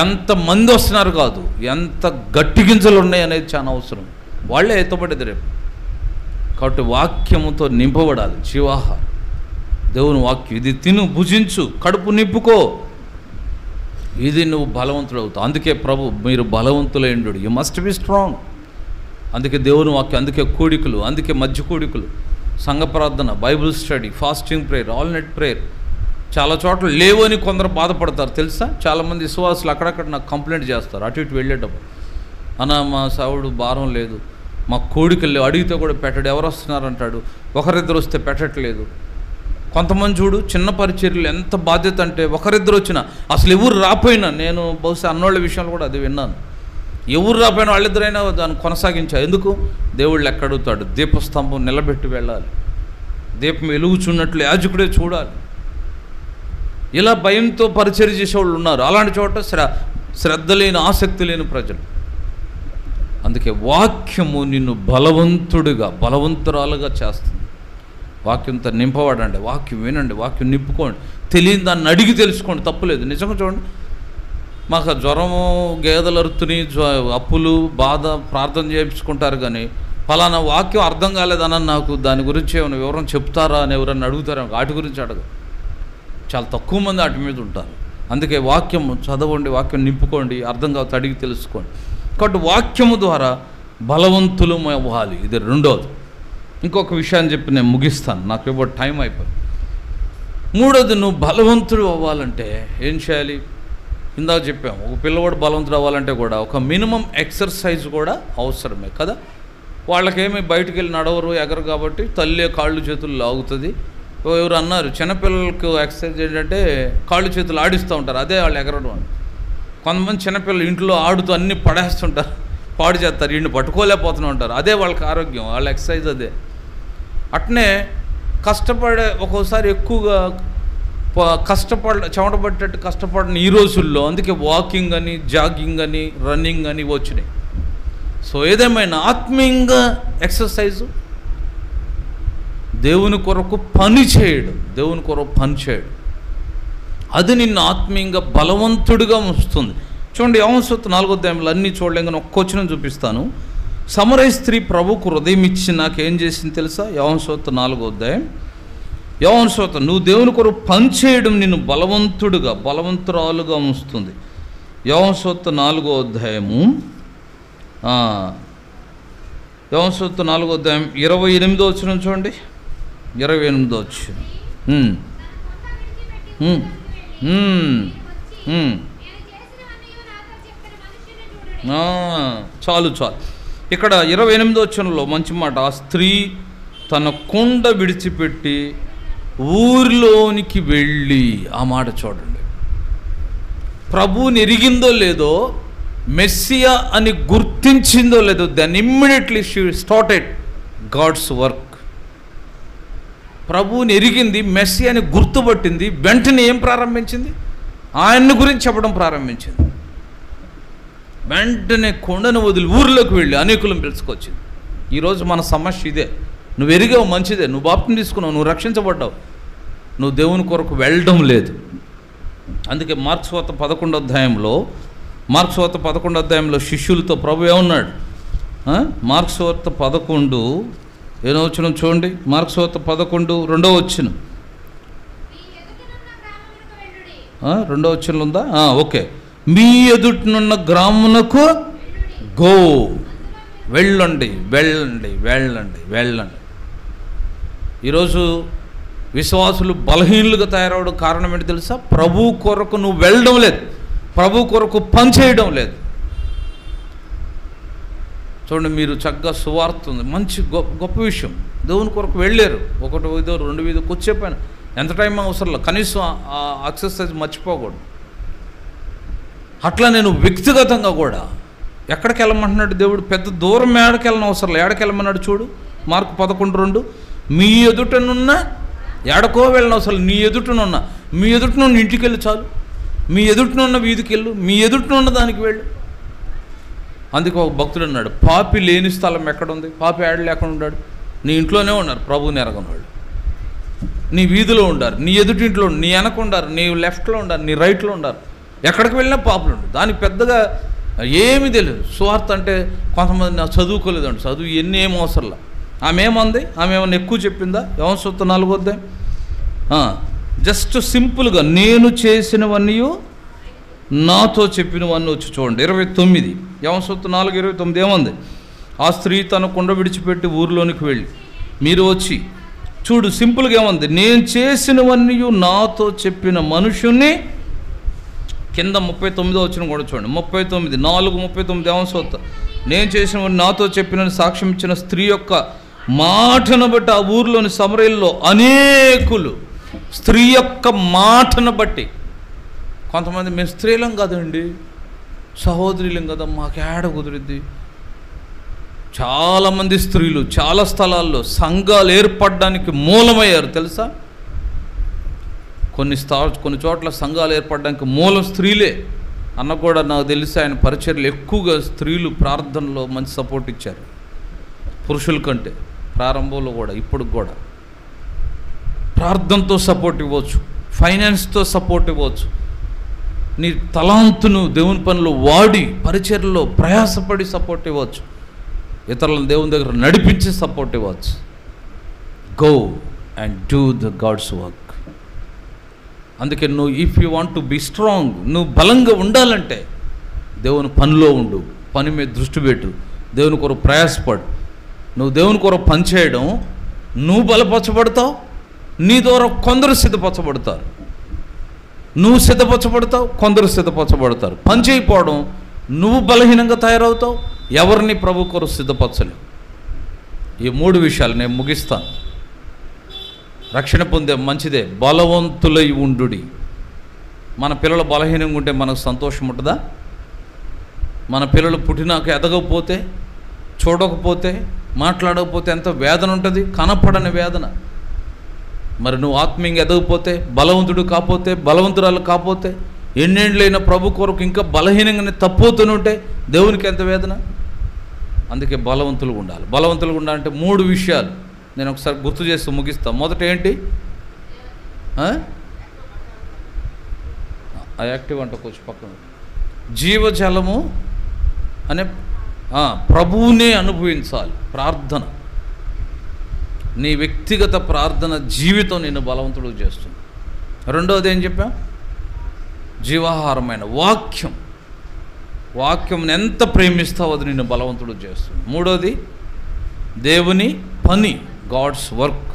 ఎంతమంది వస్తున్నారు కాదు, ఎంత గట్టి గింజలు ఉన్నాయి అనేది చాలా అవసరం. వాళ్ళే ఎత్తబడేది రేపు. కాబట్టి వాక్యముతో నింపబడాలి, జీవాహారం, దేవుని వాక్యం. ఇది తిను, భుజించు, కడుపు నింపుకో, ఇది నువ్వు బలవంతుడు అవుతావు. అందుకే ప్రభు మీరు బలవంతులైండు, యు మస్ట్ బి స్ట్రాంగ్. అందుకే దేవుని వాక్యం, అందుకే కూడికలు, అందుకే మధ్య కూడికలు, సంఘ ప్రార్థన, Bible study, fasting prayer, all night prayer. చాలా చోట్ల లేవని కొందరు బాధపడతారు తెలుసా. చాలామంది విశ్వాసులు అక్కడక్కడ నాకు కంప్లైంట్ చేస్తారు అటు ఇటు వెళ్ళేటప్పుడు. అన్న మా సావుడు భారం లేదు, మా కోడికలు లేవు, అడిగితే కూడా పెట్టడు, ఎవరు వస్తున్నారంటాడు, ఒకరిద్దరు వస్తే పెట్టట్లేదు. కొంతమంది చూడు చిన్న పరిచర్యలు ఎంత బాధ్యత అంటే ఒకరిద్దరు వచ్చినా, అసలు ఎవరు రాపోయినా, నేను బహుశా అన్నోళ్ళ విషయాలు కూడా అది విన్నాను, ఎవరు రాపోయినా వాళ్ళిద్దరైనా దాన్ని కొనసాగించా. ఎందుకు? దేవుళ్ళు ఎక్కడుతాడు, దీపస్తంభం నిలబెట్టి వెళ్ళాలి, దీపం వెలుగుచున్నట్లు యాజకుడే చూడాలి. ఇలా భయంతో పరిచర్య చేసేవాళ్ళు ఉన్నారు. అలాంటి చోట శ్రద్ధ లేని, ఆసక్తి లేని ప్రజలు. అందుకే వాక్యము నిన్ను బలవంతుడిగా, బలవంతురాలుగా చేస్తుంది. వాక్యంతో నింపబడండి, వాక్యం వినండి, వాక్యం నింపుకోండి. తెలియని దాన్ని అడిగి తెలుసుకోండి, తప్పులేదు. నిజంగా చూడండి, మాకు జ్వరము, గేదెలు అరుతుని, అప్పులు, బాధ, ప్రార్థన చేయించుకుంటారు. కానీ ఫలానా వాక్యం అర్థం కాలేదన్న నాకు దాని గురించి ఏమైనా వివరం చెప్తారా అని ఎవరన్నా అడుగుతారా? వాటి గురించి అడగ. చాలా తక్కువ మంది వాటి మీద ఉంటారు. అందుకే వాక్యం చదవండి, వాక్యం నింపుకోండి, అర్థం కావచ్చు అడిగి తెలుసుకోండి. కాబట్టి వాక్యము ద్వారా బలవంతులు అవ్వాలి. ఇది రెండవది. ఇంకొక విషయాన్ని చెప్పి నేను ముగిస్తాను, నాకు ఇప్పుడు టైం అయిపోయింది. మూడోది, నువ్వు బలవంతుడు అవ్వాలంటే ఏం చేయాలి? ఇందాక చెప్పాము, ఒక పిల్లవాడు బలవంతుడు అవ్వాలంటే కూడా ఒక మినిమం ఎక్సర్సైజ్ కూడా అవసరమే కదా. వాళ్ళకేమి బయటికి వెళ్ళి నడవరు, ఎగరు, కాబట్టి తల్లి కాళ్ళు చేతులు లాగుతుంది. ఎవరు అన్నారు, చిన్నపిల్లలకు ఎక్సర్సైజ్ ఏంటంటే కాళ్ళు చేతులు ఆడిస్తూ ఉంటారు, అదే వాళ్ళు ఎగరడం అని. కొంతమంది చిన్నపిల్లలు ఇంట్లో ఆడుతూ అన్నీ పడేస్తుంటారు, పాడు చేస్తారు, వీడిని పట్టుకోలేకపోతూ ఉంటారు, అదే వాళ్ళకి ఆరోగ్యం, వాళ్ళ ఎక్సర్సైజ్ అదే. అట్నే కష్టపడే, ఒక్కోసారి ఎక్కువగా చెమట పట్టేట్టు కష్టపడిన ఈ రోజుల్లో అందుకే వాకింగ్ అని, జాగింగ్ అని, రన్నింగ్ అని వచ్చినాయి. సో ఏదేమైనా ఆత్మీయంగా ఎక్సర్సైజు, దేవుని కొరకు పని చేయడం, దేవుని కొరకు పని చేయడం, అది నిన్ను ఆత్మీయంగా బలవంతుడిగా ఉంచుతుంది. చూడండి, యోహాను సువార్త 4వ అధ్యాయంలో అన్నీ చూడలేం కానీ ఒక్క వచనం చూపిస్తాను. సమరయ స్త్రీ ప్రభుకు హృదయం ఇచ్చి నాకేం చేసింది తెలుసా? యోహాను సువార్త 4వ అధ్యాయం. యోహాను సువార్త, నువ్వు దేవుని కొరకు పని చేయడం నిన్ను బలవంతుడుగా, బలవంతురాలుగా ఉంచుతుంది. యోహాను సువార్త 4వ అధ్యాయము, యోహాను సువార్త 4వ అధ్యాయం 28వ వచనం చూడండి. 28వ వచనం. చాలు. ఇక్కడ 28వ వచనంలో మంచి మాట. ఆ స్త్రీ తన కుండ విడిచిపెట్టి ఊరిలోనికి వెళ్ళి, ఆ మాట చూడండి. ప్రభువుని ఎరిగిందో లేదో, మెస్సియా అని గుర్తించిందో లేదో, then immediately she started God's work. ప్రభువుని ఎరిగింది, మెస్సీ అని గుర్తుపట్టింది. వెంటనే ఏం ప్రారంభించింది? ఆయన్ని గురించి చెప్పడం ప్రారంభించింది. వెంటనే కొండను వదిలి ఊరిలోకి వెళ్ళి అనేకులను పిలుచుకొచ్చింది. ఈరోజు మన సమస్య ఇదే. నువ్వు ఎరిగావు, మంచిదే, నువ్వు బాప్తిసం తీసుకున్నావు, నువ్వు రక్షించబడ్డావు, నువ్వు దేవుని కొరకు వెళ్ళడం లేదు. అందుకే మార్క్స్ వార్త 11వ అధ్యాయంలో శిష్యులతో ప్రభు ఏమన్నాడు? మార్క్స్ వార్త 11 ఏదో వచనం చూడండి. మార్క్స్ వార్త 11 2వ వచనం, 2వ వచనంలో ఉందా? ఓకే. మీ ఎదుటనున్న గ్రామునకు గో, వెళ్ళండి వెళ్ళండి వెళ్ళండి వెళ్ళండి. ఈరోజు విశ్వాసులు బలహీనులుగా తయారవడం కారణం ఏంటి తెలుసా? ప్రభు కొరకు నువ్వు వెళ్ళడం లేదు, ప్రభు కొరకు పని చేయడం లేదు. చూడండి, మీరు చక్కగా సువార్త ఉంది, మంచి గొప్ప విషయం, దేవుని కొరకు వెళ్ళారు, 1 వీధో 2 వీధో కూర్చోపోయాను, ఎంత టైం అవసరం లేదు, కనీసం ఆ ఎక్సర్సైజ్ మర్చిపోకూడదు. అట్లా నేను వ్యక్తిగతంగా కూడా ఎక్కడికి వెళ్ళమంటున్నాడు దేవుడు? పెద్ద దూరం ఏడకి వెళ్ళిన అవసరం లేదు. ఏడకి వెళ్ళమన్నాడు చూడు, మార్కు 11:2, మీ ఎదుటనున్న, ఏడకో వెళ్ళిన అవసరం, నీ ఎదుటనున్న, మీ ఎదుటనున్న ఇంటికి వెళ్ళి చాలు, మీ ఎదుటనున్న వీధికి వెళ్ళు, మీ ఎదుటనున్న దానికి వెళ్ళు. అందుకే ఒక భక్తుడు అన్నాడు, పాపి లేని స్థలం ఎక్కడుంది? పాపి ఏడ లేకుండా ఉన్నాడు, నీ ఇంట్లోనే ఉన్నారు ప్రభువుని ఎరగనవాడు, నీ వీధిలో ఉండారు, నీ ఎదుటింట్లో, నీ వెనక ఉండారు, నీ లెఫ్ట్లో ఉండారు, నీ రైట్లో ఉండారు, ఎక్కడికి వెళ్ళినా పాపులు ఉండు. దానికి పెద్దగా ఏమీ తెలియదు. సువార్త అంటే కొంతమంది నాకు చదువుకోలేదండి, చదువు ఎన్ని ఏం అవసరంలా. ఆమె ఏమంది? ఆమె ఏమన్నా ఎక్కువ చెప్పిందా? యోహాను సువార్త 4వ అధ్యాయం జస్ట్ సింపుల్గా నేను చేసినవన్నీ నాతో చెప్పినవన్నీ వచ్చి చూడండి. 29 యోహాను సువార్త 4:29 ఏమంది? ఆ స్త్రీ తన కుండ విడిచిపెట్టి ఊరిలోనికి వెళ్ళి మీరు వచ్చి చూడు. సింపుల్గా ఏమంది? నేను చేసినవన్నీ నాతో చెప్పిన మనుషుని. కింద 39వ వచనం కూడా చూడండి, 4:39 యోహాను సువార్త. నేను చేసినవన్నీ నాతో చెప్పిన సాక్ష్యం ఇచ్చిన స్త్రీ యొక్క మాటను బట్టి ఆ ఊరిలోని సమరయల్లో అనేకులు, స్త్రీ యొక్క మాటను బట్టి. కొంతమంది మేము స్త్రీలం కదండి, సహోదరులం కదా, మాకు ఏడ కుదిరిద్ది. చాలామంది స్త్రీలు చాలా స్థలాల్లో సంఘాలు ఏర్పడడానికి మూలమయ్యారు తెలుసా? కొన్ని చోట్ల సంఘాలు ఏర్పడడానికి మూలం స్త్రీలే అన్న కూడా నాకు తెలిసి ఆయన పరిచర్యలు ఎక్కువగా స్త్రీలు ప్రార్థనలో మంచి సపోర్ట్ ఇచ్చారు పురుషుల కంటే. ప్రారంభంలో కూడా ఇప్పుడు కూడా ప్రార్థనతో సపోర్ట్ ఇవ్వచ్చు, ఫైనాన్స్తో సపోర్ట్ ఇవ్వచ్చు, నీ తలాంతును దేవుని పనిలో వాడి పరిచర్యలో ప్రయాసపడి సపోర్ట్ ఇవ్వచ్చు, ఇతరులను దేవుని దగ్గర నడిపించి సపోర్ట్ ఇవ్వచ్చు. Go and do the God's work. అందుకే నువ్వు if you want to be strong, నువ్వు బలంగా ఉండాలంటే దేవుని పనిలో ఉండు, పని మీద దృష్టి పెట్టు, దేవుని కొరకు ప్రయాసపడు. నువ్వు దేవుని కొరకు పని చేయడం, నువ్వు బలపరచబడతావు, నీ ద్వారా కొందరు సిద్ధపరచబడతారు. నువ్వు సిద్ధపరచబడతావు, కొందరు సిద్ధపరచబడతారు. పని చేయకపోవడం, నువ్వు బలహీనంగా తయారవుతావు, ఎవరిని ప్రభు కొరకు సిద్ధపరచలేవు. ఈ 3 విషయాలు నేను ముగిస్తాను. రక్షణ పొందే మంచిదే, బలవంతులై ఉండుడి. మన పిల్లలు బలహీనంగా ఉంటే మనకు సంతోషం ఉంటుందా? మన పిల్లలు పుట్టినాక ఎదగకపోతే, చూడకపోతే, మాట్లాడకపోతే ఎంత వేదన ఉంటుంది, కనపడని వేదన. మరి నువ్వు ఆత్మీయంగా ఎదగకపోతే, బలవంతుడు కాకపోతే, బలవంతురాలు కాకపోతే, ఎన్నేళ్ళైనా ప్రభు కొరకు ఇంకా బలహీనంగానే తప్పుతూనే ఉంటే దేవునికి ఎంత వేదన. అందుకే బలవంతులుగా ఉండాలి. బలవంతులుగా ఉండాలంటే 3 విషయాలు నేను ఒకసారి గుర్తు చేస్తూ ముగిస్తాను. మొదట ఏంటి? యాక్టివ్ అంట కొంచెం పక్కన. జీవజలము అనే ప్రభువునే అనుభవించాలి. ప్రార్థన, నీ వ్యక్తిగత ప్రార్థన జీవితం నిన్ను బలవంతుడు చేస్తుంది. రెండవది ఏం చెప్పాం? జీవాహారమైన వాక్యం ఎంత ప్రేమిస్తావో అది నిన్ను బలవంతుడు చేస్తుంది. మూడోది దేవుని పని, గాడ్స్ వర్క్.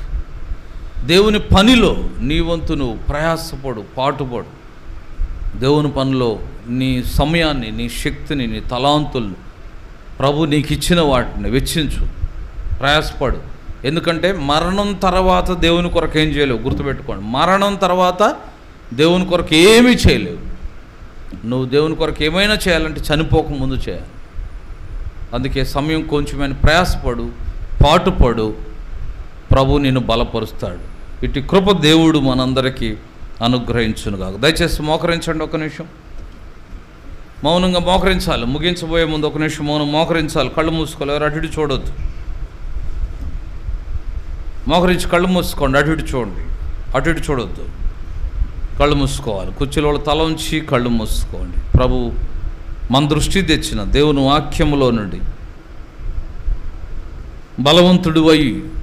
దేవుని పనిలో నీ వంతు నువ్వు ప్రయాసపడు, పాటుపడు. దేవుని పనిలో నీ సమయాన్ని, నీ శక్తిని, నీ తలాంతులను, ప్రభు నీకు ఇచ్చిన వాటిని వెచ్చించు, ప్రయాసపడు. ఎందుకంటే మరణం తర్వాత దేవుని కొరకు ఏం చేయలేవు, గుర్తుపెట్టుకోండి. మరణం తర్వాత దేవుని కొరకు ఏమీ చేయలేవు. నువ్వు దేవుని కొరకు ఏమైనా చేయాలంటే చనిపోక ముందు చేయాలి. అందుకే సమయం కొంచెమైనా ప్రయాసపడు, పాటుపడు, ప్రభు నిన్ను బలపరుస్తాడు. ఇటు కృప దేవుడు మనందరికీ అనుగ్రహించునుగాక. దయచేసి మోకరించండి, ఒక నిమిషం మౌనంగా మోకరించాలి. ముగించబోయే ముందు ఒక నిమిషం మౌనం మోకరించాలి. కళ్ళు మూసుకోవాలి, ఎవరు అటు ఇటు చూడొద్దు. మోకరించి కళ్ళు మూసుకోండి, అటు ఇటు చూడండి, అటు ఇటు చూడొద్దు, కళ్ళు మూసుకోవాలి. కుర్చీలో తల ఉంచి కళ్ళు మూసుకోండి. ప్రభు మన దృష్టి తెచ్చిన దేవుని వాక్యములో నుండి బలవంతుడివై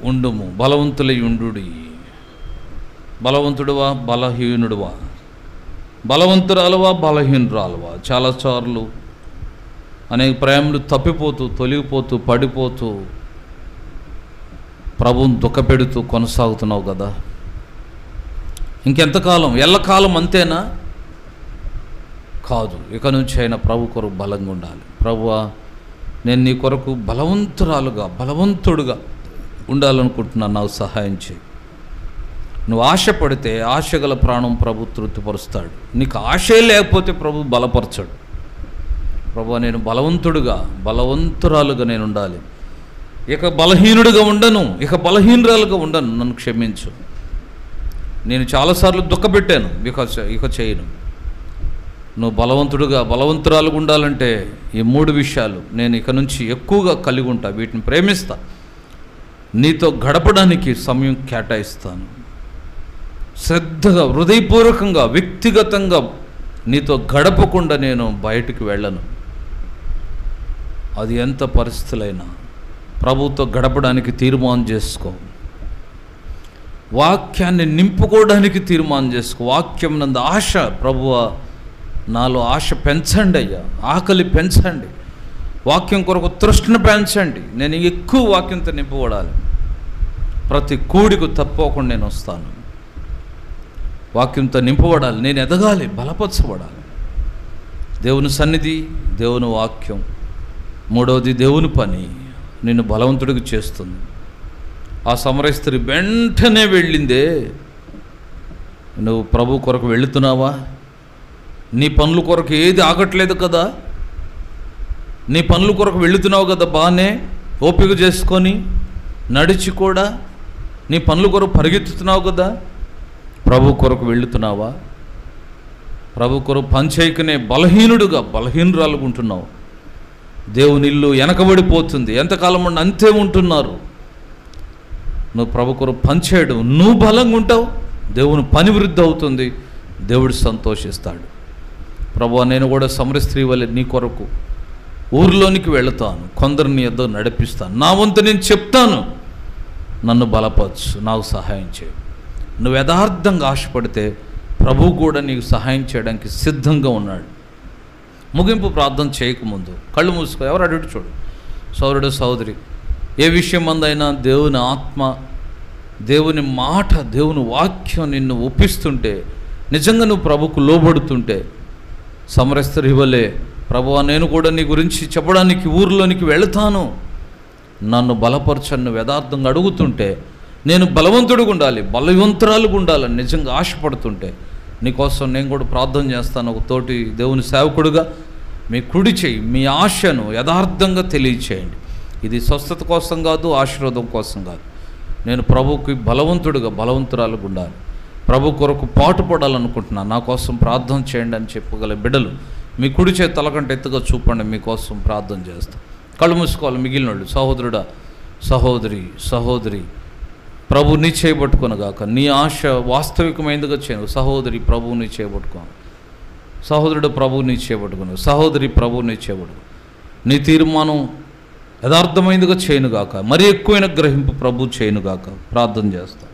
ఉండుము, బలవంతులై ఉండుడి. బలవంతుడువా బలహీనుడువా, బలవంతురాలువా బలహీనురాలువా. చాలాసార్లు అనేక ప్రేమలు తప్పిపోతూ, తొలగిపోతూ, పడిపోతూ ప్రభువుని దుఃఖపెడుతూ కొనసాగుతున్నావు కదా. ఇంకెంతకాలం? ఎల్లకాలం అంతేనా? కాదు. ఇక నుంచి అయినా ప్రభు కొరకు బలంగా ఉండాలి. ప్రభువా, నేను నీ కొరకు బలవంతురాలుగా, బలవంతుడుగా ఉండాలనుకుంటున్నాను, నాకు సహాయం చేయి. నువ్వు ఆశపడితే ఆశగల ప్రాణం ప్రభు తృప్తిపరుస్తాడు. నీకు ఆశే లేకపోతే ప్రభు బలపరచడు. ప్రభువా, నేను బలవంతుడుగా, బలవంతురాలుగా నేను ఉండాలి. ఇక బలహీనుడిగా ఉండను, ఇక బలహీనురాలుగా ఉండను, నన్ను క్షమించు. నేను చాలాసార్లు దుఃఖపెట్టాను, ఇక చేయను. నువ్వు బలవంతుడుగా, బలవంతురాలుగా ఉండాలంటే ఈ 3 విషయాలు నేను ఇక నుంచి ఎక్కువగా కలిగి ఉంటా. వీటిని ప్రేమిస్తా, నీతో గడపడానికి సమయం కేటాయిస్తాను. శ్రద్ధగా, హృదయపూర్వకంగా, వ్యక్తిగతంగా నీతో గడపకుండా నేను బయటికి వెళ్ళను. అది ఎంత పరిస్థితులైనా ప్రభువుతో గడపడానికి తీర్మానం చేసుకో. వాక్యాన్ని నింపుకోవడానికి తీర్మానం చేసుకో. వాక్యం నందు ఆశ, ప్రభువా నాలో ఆశ పెంచండి అయ్యా, ఆకలి పెంచండి, వాక్యం కొరకు తృష్ణ పెంచండి. నేను ఎక్కువ వాక్యంతో నింపబడాలి. ప్రతి కూడికి తప్పకుండా నేను వస్తాను. వాక్యంతో నింపబడాలి, నేను ఎదగాలి, బలపరచబడాలి. దేవుని సన్నిధి, దేవుని వాక్యం. 3వది దేవుని పని నిన్ను బలవంతుడికి చేస్తుంది. ఆ సమరయ స్త్రీ వెంటనే వెళ్ళిందే. నువ్వు ప్రభు కొరకు వెళుతున్నావా? నీ పనుల కొరకు ఏది ఆగట్లేదు కదా. నీ పనుల కొరకు వెళుతున్నావు కదా, బాగానే ఓపిక చేసుకొని నడిచి కూడా నీ పనుల కొరకు పరిగెత్తుతున్నావు కదా. ప్రభు కొరకు వెళుతున్నావా? ప్రభు కొరకు పనిచేయకనే బలహీనుడుగా, బలహీనురాలుగా ఉంటున్నావు. దేవుని ఇల్లు వెనకబడిపోతుంది. ఎంతకాలం ఉండి అంతే ఉంటున్నారు. నువ్వు ప్రభు కొరకు పనిచేయడం, నువ్వు బలంగా ఉంటావు, దేవుని పని వృద్ధి అవుతుంది, దేవుడు సంతోషిస్తాడు. ప్రభువా, నేను కూడా సమరయ స్త్రీ వలె నీ కొరకు ఊరిలోనికి వెళతాను, కొందరిని ఏదో నడిపిస్తాను, నా వంతు నేను చెప్తాను, నన్ను బలపరచు, నాకు సహాయం చేయి. నువ్వు యథార్థంగా ఆశపడితే ప్రభువు కూడా నీకు సహాయం చేయడానికి సిద్ధంగా ఉన్నాడు. ముగింపు ప్రార్థన చేయకముందు కళ్ళు మూసుకో, ఎవరు అటు ఇటు చూడు. సోదరుడు, సోదరి, ఏ విషయం మందైనా దేవుని ఆత్మ, దేవుని మాట, దేవుని వాక్యం నిన్ను ఒప్పిస్తుంటే, నిజంగా నువ్వు ప్రభుకు లోబడుతుంటే, సమరయ స్త్రీ వలె ప్రభువా నేను కూడా నీ గురించి చెప్పడానికి ఊరిలోనికి వెళతాను, నన్ను బలపరచని నువ్వు యథార్థంగా అడుగుతుంటే, నేను బలవంతుడిగా ఉండాలి, బలవంతురాలుగా ఉండాలని నిజంగా ఆశపడుతుంటే, నీకోసం నేను కూడా ప్రార్థన చేస్తాను. ఒక తోటి దేవుని సేవకుడుగా మీ కుడి చేయి, మీ ఆశను యథార్థంగా తెలియచేయండి. ఇది స్వస్థత కోసం కాదు, ఆశీర్వాదం కోసం కాదు. నేను ప్రభువుకి బలవంతుడుగా, బలవంతురాలుగా ఉండాలి, ప్రభు కొరకు పాటుపడాలనుకుంటున్నాను, నా కోసం ప్రార్థన చేయండి అని చెప్పగల బిడ్డలు మీ కుడి చేతి తలకంటే ఎత్తుగా చూపండి, మీకోసం ప్రార్థన చేస్తాం. కళ్ళు మూసుకోవాలి. మిగిలిన వాళ్ళు, సహోదరుడా, సహోదరి, సహోదరి, ప్రభు నీ చేయబట్టుకొనగాక, నీ ఆశ వాస్తవికమైనదిగా చేయను. సహోదరి, ప్రభువుని చేయబట్టుకోను. సహోదరుడు, ప్రభువుని చేయబట్టుకును. సహోదరి, ప్రభువుని చేయబట్టుకు. నీ తీర్మానం యథార్థమైనదిగా చేయనుగాక, మరీ ఎక్కువైన గ్రహింపు ప్రభు చేయనుగాక. ప్రార్థన చేస్తాం.